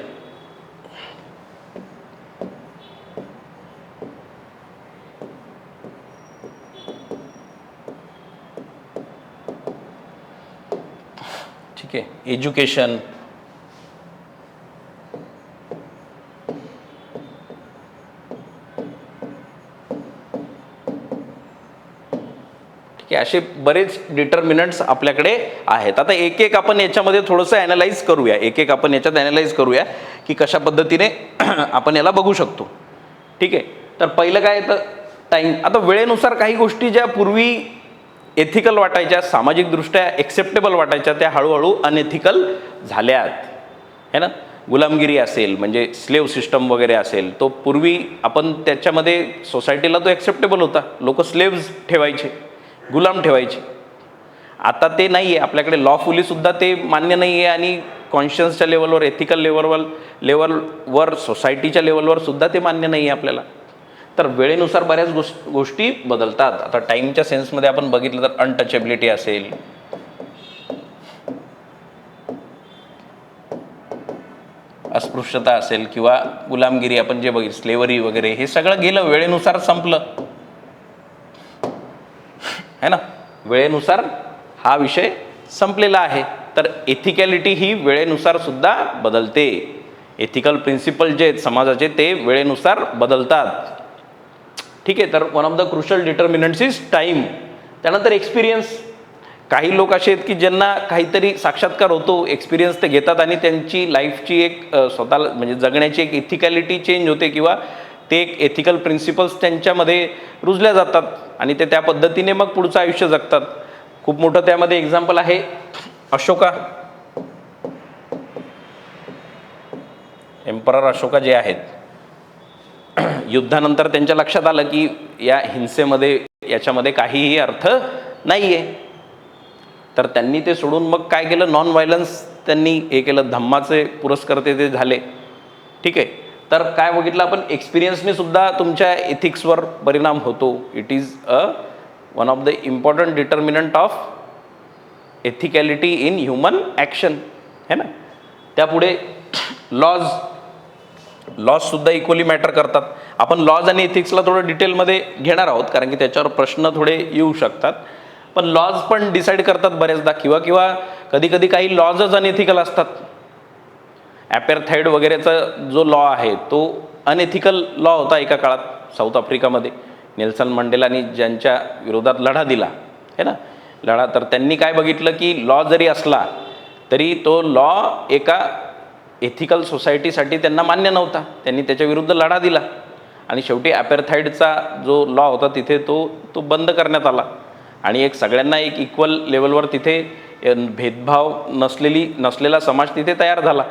ठीक आहे, एज्युकेशन, की असे बरेच डिटर्मिनंट्स आपल्याकडे आहेत. आता एक एक आपण याच्यामध्ये थोडंसं ॲनालाइज करूया, एक आपण याच्यात ॲनालाइज करूया की कशा पद्धतीने आपण याला बघू शकतो. ठीक आहे, तर पहिलं काय येतं, टाईम. आता वेळेनुसार काही गोष्टी ज्या पूर्वी एथिकल वाटायच्या, सामाजिकदृष्ट्या एक्सेप्टेबल वाटायच्या, त्या हळूहळू अनएथिकल झाल्यात, है ना. गुलामगिरी असेल म्हणजे स्लेव्ह सिस्टम वगैरे असेल, तो पूर्वी आपण त्याच्यामध्ये सोसायटीला तो एक्सेप्टेबल होता, लोक स्लेव्ज ठेवायचे, गुलाम ठेवायचे. आता ते नाही आहे आपल्याकडे, लॉफुलीसुद्धा ते मान्य नाही आहे आणि कॉन्शियन्सच्या लेवलवर, एथिकल लेवलवर सोसायटीच्या लेवलवर सुद्धा ते मान्य नाही आहे आपल्याला. तर वेळेनुसार बऱ्याच गोष्टी बदलतात. आता टाईमच्या सेन्समध्ये आपण बघितलं तर अनटचेबिलिटी असेल, अस्पृश्यता असेल किंवा गुलामगिरी आपण जे बघितलं, स्लेवरी वगैरे, हे सगळं गेलं, वेळेनुसार संपलं, है ना. वेळेनुसार हा विषय संपलेला आहे. तर एथिकॅलिटी ही वेळेनुसार सुद्धा बदलते. एथिकल प्रिन्सिपल जे आहेत समाजाचे ते वेळेनुसार बदलतात. ठीक आहे. तर one of the crucial determinants is time. त्यानंतर एक्सपिरियन्स. काही लोक असे आहेत की ज्यांना काहीतरी साक्षात्कार होतो, एक्सपिरियन्स ते घेतात आणि त्यांची लाईफची एक स्वतःला म्हणजे जगण्याची एक इथिकॅलिटी चेंज होते किंवा ते एक एथिकल प्रिन्सिपल्स त्यांच्यामध्ये रुजल्या जातात आणि ते त्या पद्धतीने मग पुढचं आयुष्य जगतात. खूप मोठं त्यामध्ये एक्झाम्पल आहे अशोका. एम्परर अशोका जे आहेत, युद्धानंतर त्यांच्या लक्षात आलं की या हिंसेमध्ये याच्यामध्ये काहीही अर्थ नाही आहे. तर त्यांनी ते सोडून मग काय केलं, नॉन व्हायलन्स त्यांनी हे केलं, धम्माचे पुरस्कर्ते ते झाले. ठीक आहे. तर काय बघितलं आपण, एक्सपिरियन्सने सुद्धा तुमच्या एथिक्सवर परिणाम होतो. It is one of the important determinant of ethicality in human action, है ना. त्यापुढे लॉजसुद्धा इक्वली मॅटर करतात. आपण लॉज आणि एथिक्सला थोडं डिटेलमध्ये घेणार आहोत कारण की त्याच्यावर प्रश्न थोडे येऊ शकतात. पण लॉज पण डिसाईड करतात बऱ्याचदा किंवा कधी कधी काही लॉजच अनएथिकल असतात. ॲपेर्थाईड वगैरेचा जो लॉ आहे तो अनएथिकल लॉ होता एका काळात साऊथ आफ्रिकामध्ये. नेल्सन मंडेलांनी ज्यांच्या विरोधात लढा दिला है ना, लढा, तर त्यांनी काय बघितलं की लॉ जरी असला तरी तो लॉ एका एथिकल सोसायटीसाठी त्यांना मान्य नव्हता. त्यांनी त्याच्या विरुद्ध लढा दिला आणि शेवटी ॲपेर्थाईडचा जो लॉ होता तिथे तो बंद करण्यात आला आणि एक सगळ्यांना एक इक्वल लेवलवर तिथे भेदभाव नसलेला समाज तिथे तयार झाला.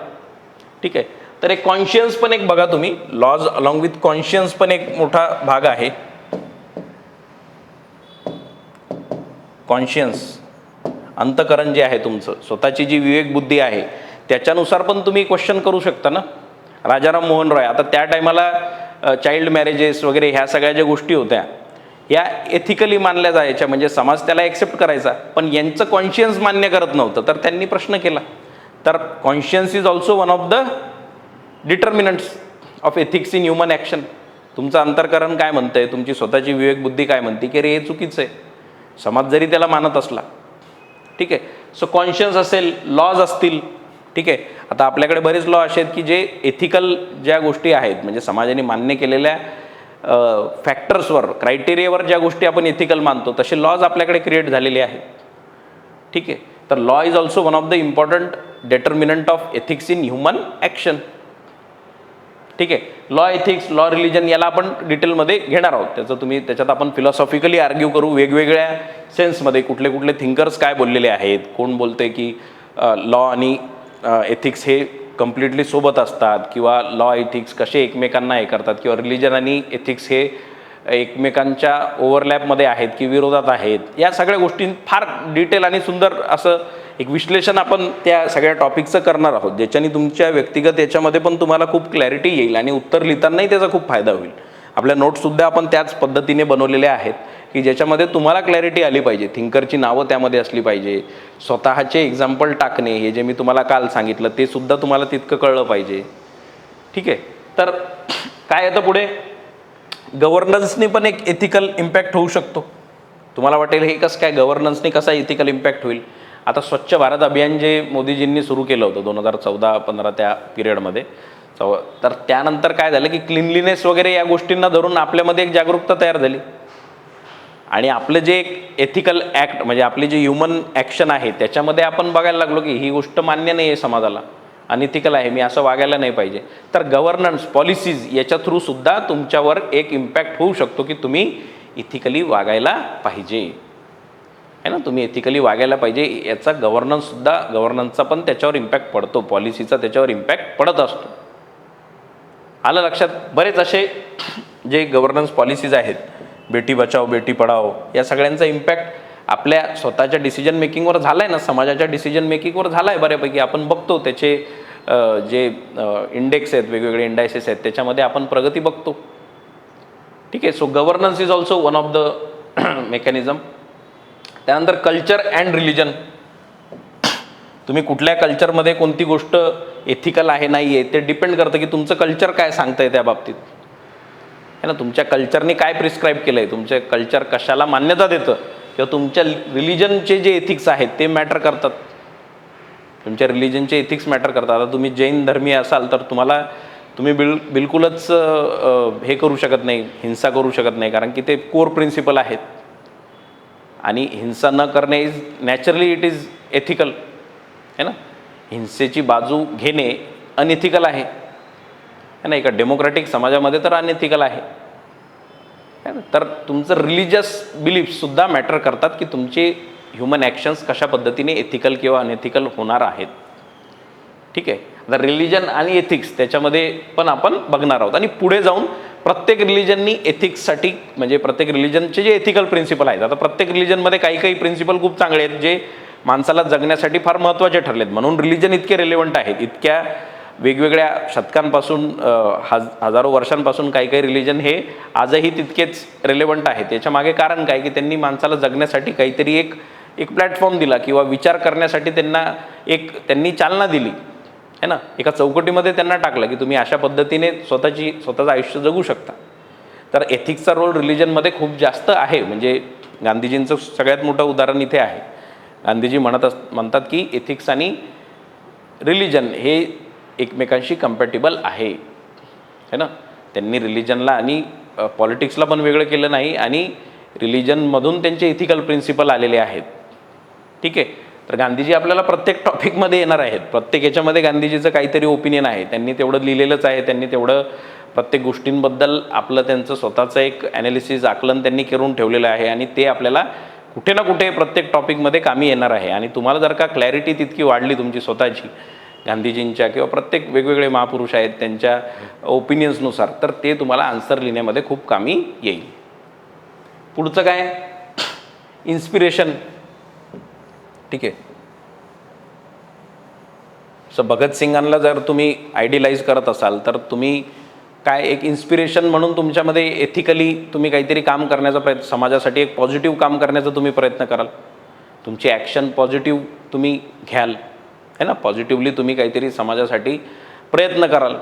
ठीक आहे. तर एक कॉन्शियन्स पण एक बघा तुम्ही, लॉज अलॉंग विथ कॉन्शियन्स पण एक मोठा भाग आहे. कॉन्शियन्स, अंतकरण जे आहे तुमचं, स्वतःची जी विवेक बुद्धी आहे त्याच्यानुसार पण तुम्ही क्वेश्चन करू शकता ना. राजाराम मोहन रॉय, आता त्या टायमाला चाइल्ड मॅरेजेस वगैरे ह्या सगळ्या ज्या गोष्टी होत्या या एथिकली मानल्या जायच्या, म्हणजे समाज त्याला ॲक्सेप्ट करायचा, पण यांचं कॉन्शियन्स मान्य करत नव्हतं. तर त्यांनी प्रश्न केला. तर conscience is also one of the determinants of ethics in human action. तुमचं अंतर्करण काय म्हणतंय, तुमची स्वतःची विवेकबुद्धी काय म्हणते की रे हे चुकीचं आहे, समाज जरी त्याला मानत असला. ठीक आहे. सो कॉन्शियन्स असेल, लॉज असतील. ठीक आहे. आता आपल्याकडे बरेच लॉ असे आहेत की जे एथिकल ज्या गोष्टी आहेत म्हणजे समाजाने मान्य केलेल्या फॅक्टर्सवर, क्रायटेरियावर ज्या गोष्टी आपण एथिकल मानतो तसे लॉज आपल्याकडे क्रिएट झालेले आहेत. ठीक आहे. तर law is also one of the important determinant of ethics in human action. ठीक आहे. लॉ एथिक्स, लॉ रिलिजन याला आपण डिटेलमध्ये घेणार आहोत. त्याच्यात आपण फिलॉसॉफिकली आर्ग्यू करू वेगवेगळ्या सेन्समध्ये, कुठले कुठले थिंकर्स काय बोललेले आहेत. कोण बोलते की लॉ आणि एथिक्स हे कम्प्लिटली सोबत असतात किंवा लॉ एथिक्स कसे एकमेकांना हे करतात किंवा रिलिजन आणि एथिक्स हे एकमेकांच्या ओव्हरलॅपमध्ये आहेत की विरोधात आहेत. या सगळ्या गोष्टी फार डिटेल आणि सुंदर असं एक विश्लेषण आपण त्या सगळ्या टॉपिकचं करणार आहोत, ज्याच्याने तुमच्या व्यक्तिगत याच्यामध्ये पण तुम्हाला खूप क्लॅरिटी येईल आणि उत्तर लिहितानाही त्याचा खूप फायदा होईल. आपल्या नोट्ससुद्धा आपण त्याच पद्धतीने बनवलेल्या आहेत की ज्याच्यामध्ये तुम्हाला क्लॅरिटी आली पाहिजे, थिंकरची नावं त्यामध्ये असली पाहिजे, स्वतःचे एक्झाम्पल टाकणे हे जे मी तुम्हाला काल सांगितलं ते सुद्धा तुम्हाला तितकं कळलं पाहिजे. ठीक आहे. तर काय येतं पुढे, गव्हर्नन्सने पण एक एथिकल इम्पॅक्ट होऊ शकतो. तुम्हाला वाटेल हे कसं काय, गव्हर्नन्सने कसा एथिकल इम्पॅक्ट होईल. आता स्वच्छ भारत अभियान जे मोदीजींनी सुरू केलं होतं 2014-15 त्या पिरियडमध्ये, तर त्यानंतर काय झालं की क्लिनलीनेस वगैरे या गोष्टींना धरून आपल्यामध्ये एक जागरूकता तयार झाली आणि आपलं जे एक एथिकल ॲक्ट म्हणजे आपली जी ह्युमन ॲक्शन आहे त्याच्यामध्ये आपण बघायला लागलो की ही गोष्ट मान्य नाही आहे समाजाला, अनइथिकल आहे, मी असं वागायला नाही पाहिजे. तर गव्हर्नन्स पॉलिसीज याच्या थ्रू सुद्धा तुमच्यावर एक इम्पॅक्ट होऊ शकतो की तुम्ही इथिकली वागायला पाहिजे, है ना, तुम्ही एथिकली वागायला पाहिजे. याचा गव्हर्नन्सचा पण त्याच्यावर इम्पॅक्ट पडतो, पॉलिसीचा त्याच्यावर इम्पॅक्ट पडत असतो. आलं लक्षात. बरेच असे जे गव्हर्नन्स पॉलिसीज आहेत, बेटी बचाओ बेटी पढाओ, या सगळ्यांचा इम्पॅक्ट आपल्या स्वतःच्या डिसिजन मेकिंगवर झाला आहे ना, समाजाच्या डिसिजन मेकिंगवर झाला आहे बऱ्यापैकी. आपण बघतो त्याचे जे इंडेक्स आहेत, वेगवेगळे इंडायसेस आहेत, त्याच्यामध्ये आपण प्रगती बघतो. ठीक आहे. So governance is also one of the mechanism. त्यानंतर कल्चर अँड रिलिजन. तुम्ही कुठल्या कल्चरमध्ये कोणती गोष्ट एथिकल आहे नाही आहे ते डिपेंड करतं की तुमचं कल्चर काय सांगतं आहे त्या बाबतीत, है ना. तुमच्या कल्चरने काय प्रिस्क्राईब केलं आहे, तुमचं कल्चर कशाला मान्यता देतं किंवा तुमच्या रिलिजनचे जे एथिक्स आहेत ते मॅटर करतात, तुमच्या रिलिजनचे एथिक्स मॅटर करतात. आता तुम्ही जैन धर्मीय असाल तर तुम्ही बिलकुलच हे करू शकत नाही, हिंसा करू शकत नाही, कारण की ते कोर प्रिन्सिपल आहेत. आणि हिंसा न करणे is naturally it is ethical है ना. हिंसेची बाजू घेणे अनएथिकल आहे ना. एका डेमोक्रॅटिक समाजामध्ये तर अनएथिकल आहे ना. तर तुमचं रिलिजियस बिलीफसुद्धा मॅटर करतात की तुमचे ह्युमन ॲक्शन्स कशा पद्धतीने एथिकल किंवा अनएथिकल होणार आहेत. ठीक आहे. आता रिलिजन आणि एथिक्स त्याच्यामध्ये पण आपण बघणार आहोत. आणि पुढे जाऊन प्रत्येक रिलिजननी एथिक्ससाठी म्हणजे प्रत्येक रिलिजनचे जे एथिकल प्रिन्सिपल आहेत, आता प्रत्येक रिलिजनमध्ये काही प्रिन्सिपल खूप चांगले आहेत जे माणसाला जगण्यासाठी फार महत्त्वाचे ठरलेत. म्हणून रिलिजन इतके रिलेव्हंट आहेत. इतक्या वेगवेगळ्या शतकांपासून हजारो वर्षांपासून काही रिलिजन हे आजही तितकेच रिलेव्हंट आहेत. त्याच्यामागे कारण काय की त्यांनी माणसाला जगण्यासाठी काहीतरी एक प्लॅटफॉर्म दिला किंवा विचार करण्यासाठी त्यांनी चालना दिली है ना. एका चौकटीमध्ये त्यांना टाकलं की तुम्ही अशा पद्धतीने स्वतःचं आयुष्य जगू शकता. तर एथिक्सचा रोल रिलिजनमध्ये खूप जास्त आहे. म्हणजे गांधीजींचं सगळ्यात मोठं उदाहरण इथे आहे. गांधीजी म्हणतात की एथिक्स आणि रिलिजन हे एकमेकांशी कम्पॅटिबल आहे है ना. त्यांनी रिलिजनला आणि पॉलिटिक्सला पण वेगळं केलं नाही आणि रिलिजनमधून त्यांचे एथिकल प्रिन्सिपल आलेले आहेत. ठीक आहे. तर गांधीजी आपल्याला प्रत्येक टॉपिकमध्ये येणार आहेत. प्रत्येक याच्यामध्ये गांधीजीचं काहीतरी ओपिनियन आहे. त्यांनी तेवढं लिहिलेलंच आहे. त्यांनी तेवढं प्रत्येक गोष्टींबद्दल त्यांचं स्वतःचं एक ॲनालिसिस आकलन त्यांनी करून ठेवलेलं आहे आणि ते आपल्याला कुठे ना कुठे प्रत्येक टॉपिकमध्ये कामी येणार आहे. आणि तुम्हाला जर का क्लॅरिटी तितकी वाढली तुमची स्वतःची गांधीजींच्या किंवा प्रत्येक वेगवेगळे महापुरुष आहेत त्यांच्या ओपिनियन्सनुसार, तर ते तुम्हाला आन्सर लिहिण्यामध्ये खूप कामी येईल. पुढचं काय, इन्स्पिरेशन. ठीक आहे. सो भगतसिंगांना जर तुम्ही आयडियलाइज करत असाल तर तुम्ही काय एक इन्स्पिरेशन म्हणून तुमच्यामध्ये एथिकली तुम्ही काहीतरी काम करण्याचा प्रयत्न, समाजासाठी एक पॉझिटिव्ह काम करण्याचा तुम्ही प्रयत्न कराल. तुमची ॲक्शन पॉझिटिव्ह तुम्ही घ्याल है ना. पॉझिटिव्हली तुम्ही काहीतरी समाजासाठी प्रयत्न कराल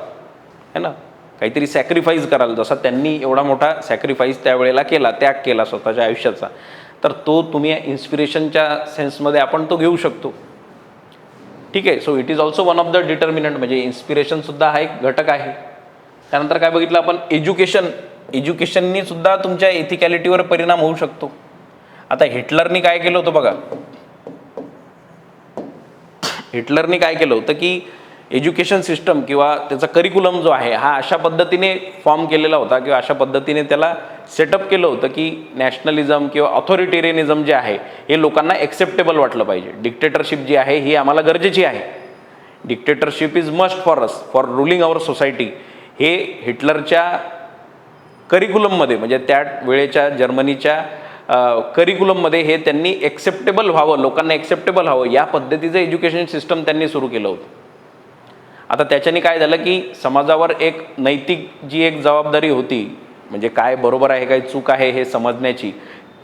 है ना. काहीतरी सॅक्रिफाईस कराल. जसा त्यांनी एवढा मोठा सॅक्रिफाईस त्यावेळेला केला, त्याग केला स्वतःच्या आयुष्याचा, तर तो तुम्ही इन्स्पिरेशनच्या सेन्समध्ये आपण तो घेऊ शकतो. ठीक आहे. So it is also one of the determinant. म्हणजे इन्स्पिरेशनसुद्धा हा एक घटक आहे. त्यानंतर काय बघितलं आपण, एज्युकेशननी सुद्धा तुमच्या एथिकॅलिटीवर परिणाम होऊ शकतो. आता हिटलरनी काय केलं होतं बघा. हिटलरनी काय केलं होतं की एज्युकेशन सिस्टम किंवा त्याचा करिक्युलम जो आहे हा अशा पद्धतीने फॉर्म केलेला होता किंवा अशा पद्धतीने त्याला सेटअप केलं होतं की नॅशनलिझम किंवा ऑथॉरिटेरियनिझम जे आहे हे लोकांना एक्सेप्टेबल वाटलं पाहिजे. डिक्टेटरशिप जी आहे ही आम्हाला गरजेची आहे. Dictatorship is must for us for ruling our society. हे हिटलरच्या करिक्युलममध्ये म्हणजे त्या वेळेच्या जर्मनीच्या करिक्युलममध्ये हे त्यांनी एक्सेप्टेबल व्हावं, लोकांना एक्सेप्टेबल व्हावं या पद्धतीचं एज्युकेशन सिस्टम त्यांनी सुरू केलं होतं. आता त्याच्याने काय झालं की समाजावर एक नैतिक जी एक जबाबदारी होती, म्हणजे काय बरोबर आहे काय चूक आहे हे समजण्याची,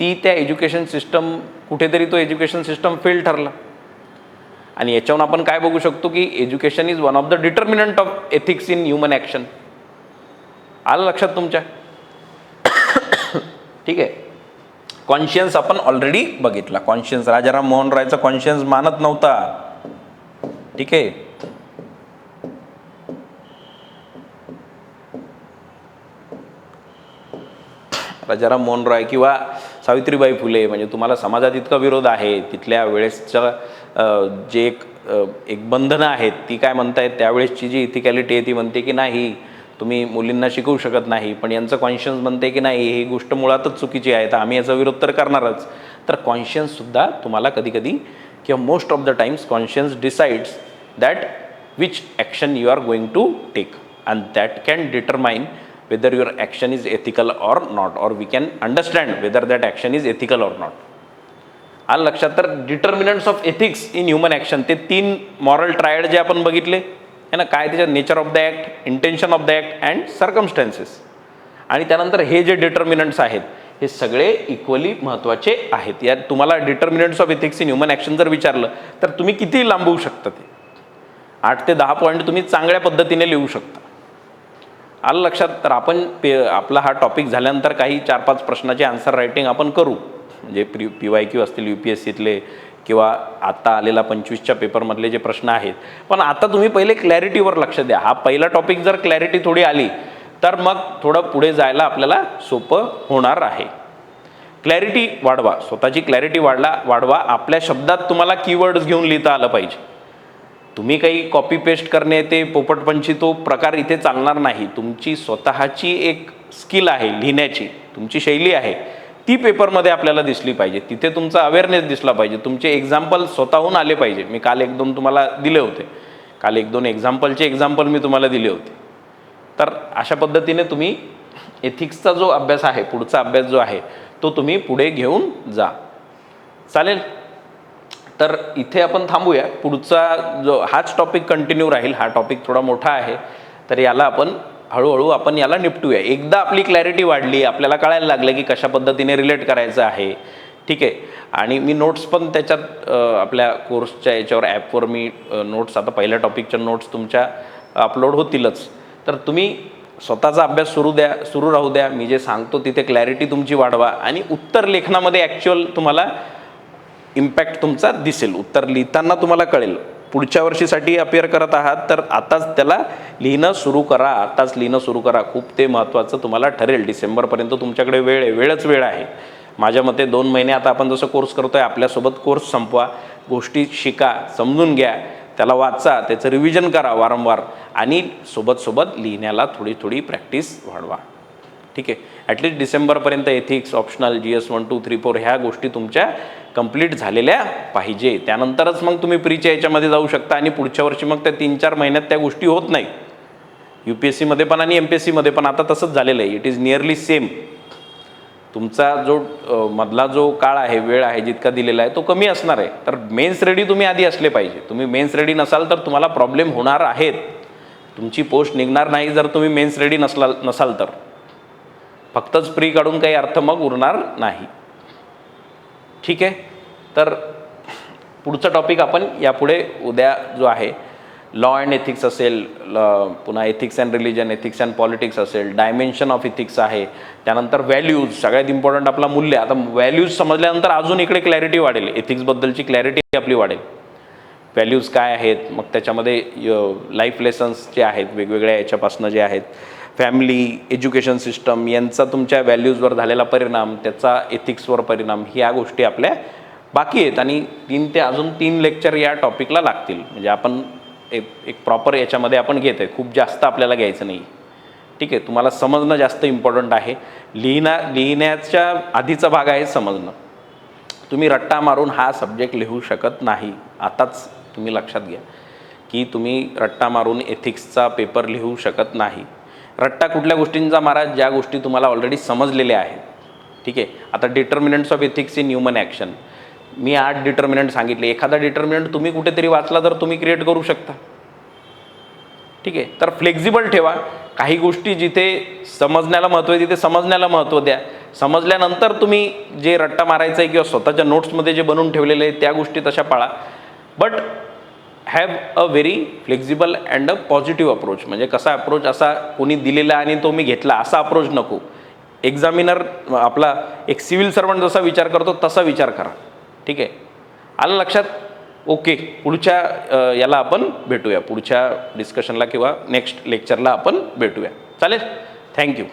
ती त्या एज्युकेशन सिस्टम कुठेतरी तो एज्युकेशन सिस्टम फेल ठरला. आणि याच्यावरून आपण काय बघू शकतो की education is one of the determinant of ethics in human action. आलं लक्षात तुमच्या. ठीक आहे. कॉन्शियन्स आपण ऑलरेडी बघितला. कॉन्शियन्स, राजाराम मोहन रायचा कॉन्शियन्स मानत नव्हता. ठीक आहे. राजाराम मोहन राय किंवा सावित्रीबाई फुले, म्हणजे तुम्हाला समाजात इतका विरोध आहे, तिथल्या वेळेसचं जे एक बंधनं आहेत ती काय म्हणतायत, त्यावेळेसची जी इथिकॅलिटी आहे ती म्हणते की नाही तुम्ही मुलींना शिकवू शकत नाही, पण यांचं कॉन्शियन्स म्हणते की नाही ही गोष्ट मुळातच चुकीची आहे, तर आम्ही याचा विरोध तर करणारच. तर कॉन्शियन्ससुद्धा तुम्हाला कधीकधी किंवा most of the times conscience decides that which action you are going to take and that can determine whether your action is ethical or not, or we can understand whether that action is ethical or not. आलं लक्षात. तर determinants of ethics in human action, ते 3 moral triad जे आपण बघितले है ना, काय त्याच्यात nature of the act, intention of the act and circumstances. आणि त्यानंतर हे जे डिटर्मिनंट्स आहेत हे सगळे इक्वली महत्त्वाचे आहेत. यात तुम्हाला determinants of ethics in human action जर विचारलं तर तुम्ही किती लांबवू शकता, ते 8 ते 10 पॉईंट तुम्ही चांगल्या पद्धतीने लिहू शकता. आलं लक्षात. तर आपण आपला हा टॉपिक झाल्यानंतर काही 4-5 प्रश्नाचे आन्सर रायटिंग आपण करू, म्हणजे PYQ असतील UPSCतले किंवा आता आलेला 25च्या पेपरमधले जे प्रश्न आहेत. पण आता तुम्ही पहिले क्लॅरिटीवर लक्ष द्या. हा पहिला टॉपिक जर क्लॅरिटी थोडी आली तर मग थोडं पुढे जायला आपल्याला सोपं होणार आहे. क्लॅरिटी वाढवा, स्वतःची क्लॅरिटी वाढवा. आपल्या शब्दात तुम्हाला कीवर्ड्स घेऊन लिहिता आलं पाहिजे. तुम्ही काही कॉपी पेस्ट करणे ते पोपटपंची तो प्रकार इथे चालणार नाही. तुमची स्वतःची एक स्किल आहे लिहिण्याची, तुमची शैली आहे, ती पेपरमध्ये आपल्याला दिसली पाहिजे. तिथे तुमचा अवेअरनेस दिसला पाहिजे. तुमचे एक्झाम्पल स्वतःहून आले पाहिजे. मी काल 1-2 तुम्हाला दिले होते. काल 1-2 एक्झाम्पल मी तुम्हाला दिले होते. तर अशा पद्धतीने तुम्ही एथिक्सचा जो अभ्यास आहे, पुढचा अभ्यास जो आहे तो तुम्ही पुढे घेऊन जा. चालेल. तर इथे आपण थांबूया. पुढचा जो हाच टॉपिक कंटिन्यू राहील. हा टॉपिक थोडा मोठा आहे, तर याला आपण हळूहळू आपण याला निपटूया. एकदा आपली क्लॅरिटी वाढली, आपल्याला कळायला लागलं की कशा पद्धतीने रिलेट करायचं आहे, ठीक आहे. आणि मी नोट्स पण त्याच्यात आपल्या कोर्सच्या याच्यावर ॲपवर मी नोट्स, आता पहिल्या टॉपिकच्या नोट्स तुमच्या अपलोड होतीलच. तर तुम्ही स्वतःचा अभ्यास सुरू राहू द्या. मी जे सांगतो तिथे क्लॅरिटी तुमची वाढवा आणि उत्तर लेखनामध्ये ॲक्च्युअल तुम्हाला इम्पॅक्ट तुमचा दिसेल. उत्तर लिहिताना तुम्हाला कळेल. पुढच्या वर्षीसाठी अपिअर करत आहात तर आताच त्याला लिहिणं सुरू करा. खूप ते महत्त्वाचं तुम्हाला ठरेल. डिसेंबरपर्यंत तुमच्याकडे वेळ आहे, वेळ आहे. माझ्या मते 2 महिने आता आपण जसं कोर्स करतोय आपल्यासोबत कोर्स संपवा, गोष्टी शिका, समजून घ्या, त्याला वाचा, त्याचं रिव्हिजन करा वारंवार आणि सोबत लिहिण्याला थोडी प्रॅक्टिस वाढवा. ठीक आहे. ॲटलिस्ट डिसेंबरपर्यंत एथिक्स, ऑप्शनल, GS 1, 2, 3, 4 ह्या गोष्टी तुमच्या कंप्लीट झालेल्या पाहिजे. त्यानंतरच मग तुम्ही प्रीच्या याच्यामध्ये जाऊ शकता आणि पुढच्या वर्षी मग त्या 3-4 महिन्यात त्या गोष्टी होत नाही. UPSCमध्ये पण आणि MPSCमध्ये पण आता तसंच झालेलं आहे. It is nearly same. तुमचा जो मधला जो काळ आहे, वेळ आहे जितका दिलेला आहे तो कमी असणार आहे. तर मेन्स रेडी तुम्ही आधी असले पाहिजे. तुम्ही मेन्स रेडी नसाल तर तुम्हाला प्रॉब्लेम होणार आहेत. तुमची पोस्ट निघणार नाही जर तुम्ही मेन्स रेडी नसाल तर. फक्तच प्री काढून काही अर्थ मग उरणार नाही. ठीक आहे. तर पुढचा टॉपिक आपण यापुढे उद्या जो आहे लॉ अँड एथिक्स असेल, पुन्हा ethics and religion, ethics and politics असेल, डायमेन्शन ऑफ एथिक्स आहे, त्यानंतर व्हॅल्यूज, सगळ्यात इम्पॉर्टंट आपला मूल्य. आता व्हॅल्यूज समजल्यानंतर अजून इकडे क्लॅरिटी वाढेल, एथिक्सबद्दलची क्लॅरिटी आपली वाढेल. व्हॅल्यूज काय आहेत, मग त्याच्यामध्ये लाईफ लेसन्स जे आहेत वेगवेगळ्या याच्यापासून जे आहेत, फॅमिली, एज्युकेशन सिस्टम यांचा तुमच्या व्हॅल्यूजवर झालेला परिणाम, त्याचा एथिक्सवर परिणाम, ह्या गोष्टी आपल्या बाकी आहेत. आणि 3 लेक्चर या टॉपिकला लागतील. म्हणजे आपण एक प्रॉपर याच्यामध्ये आपण घेत आहे. खूप जास्त आपल्याला घ्यायचं नाही. ठीक आहे. तुम्हाला समजणं जास्त इम्पॉर्टंट आहे. लिहिण्याच्या आधीचा भाग आहे समजणं. तुम्ही रट्टा मारून हा सब्जेक्ट लिहू शकत नाही. आताच तुम्ही लक्षात घ्या की तुम्ही रट्टा मारून एथिक्सचा पेपर लिहू शकत नाही. रट्टा कुठल्या गोष्टींचा मारा, ज्या गोष्टी तुम्हाला ऑलरेडी समजलेल्या आहेत. ठीक आहे. आता determinants of ethics in human action, me 8 determinant सांगितले. एखादा डिटर्मिनंट तुम्ही कुठेतरी वाचला तर तुम्ही क्रिएट करू शकता. ठीक आहे. तर फ्लेक्झिबल ठेवा. काही गोष्टी जिथे समजण्याला महत्त्व आहे तिथे समजण्याला महत्त्व द्या. समजल्यानंतर तुम्ही जे रट्टा मारायचं आहे किंवा स्वतःच्या नोट्समध्ये जे बनवून ठेवलेले आहे त्या गोष्टी तशा पाळा. But have a very flexible and a positive approach. म्हणजे कसा अप्रोच, असा कोणी दिलेला आणि तो मी घेतला असा अप्रोच नको. एक्झामिनर आपला एक सिव्हिल सर्वंट जसा विचार करतो तसा विचार करा. ठीक आहे. आलं लक्षात? ओके. पुढच्या याला आपण भेटूया, पुढच्या डिस्कशनला किंवा नेक्स्ट लेक्चरला आपण भेटूया. चालेल. थँक्यू.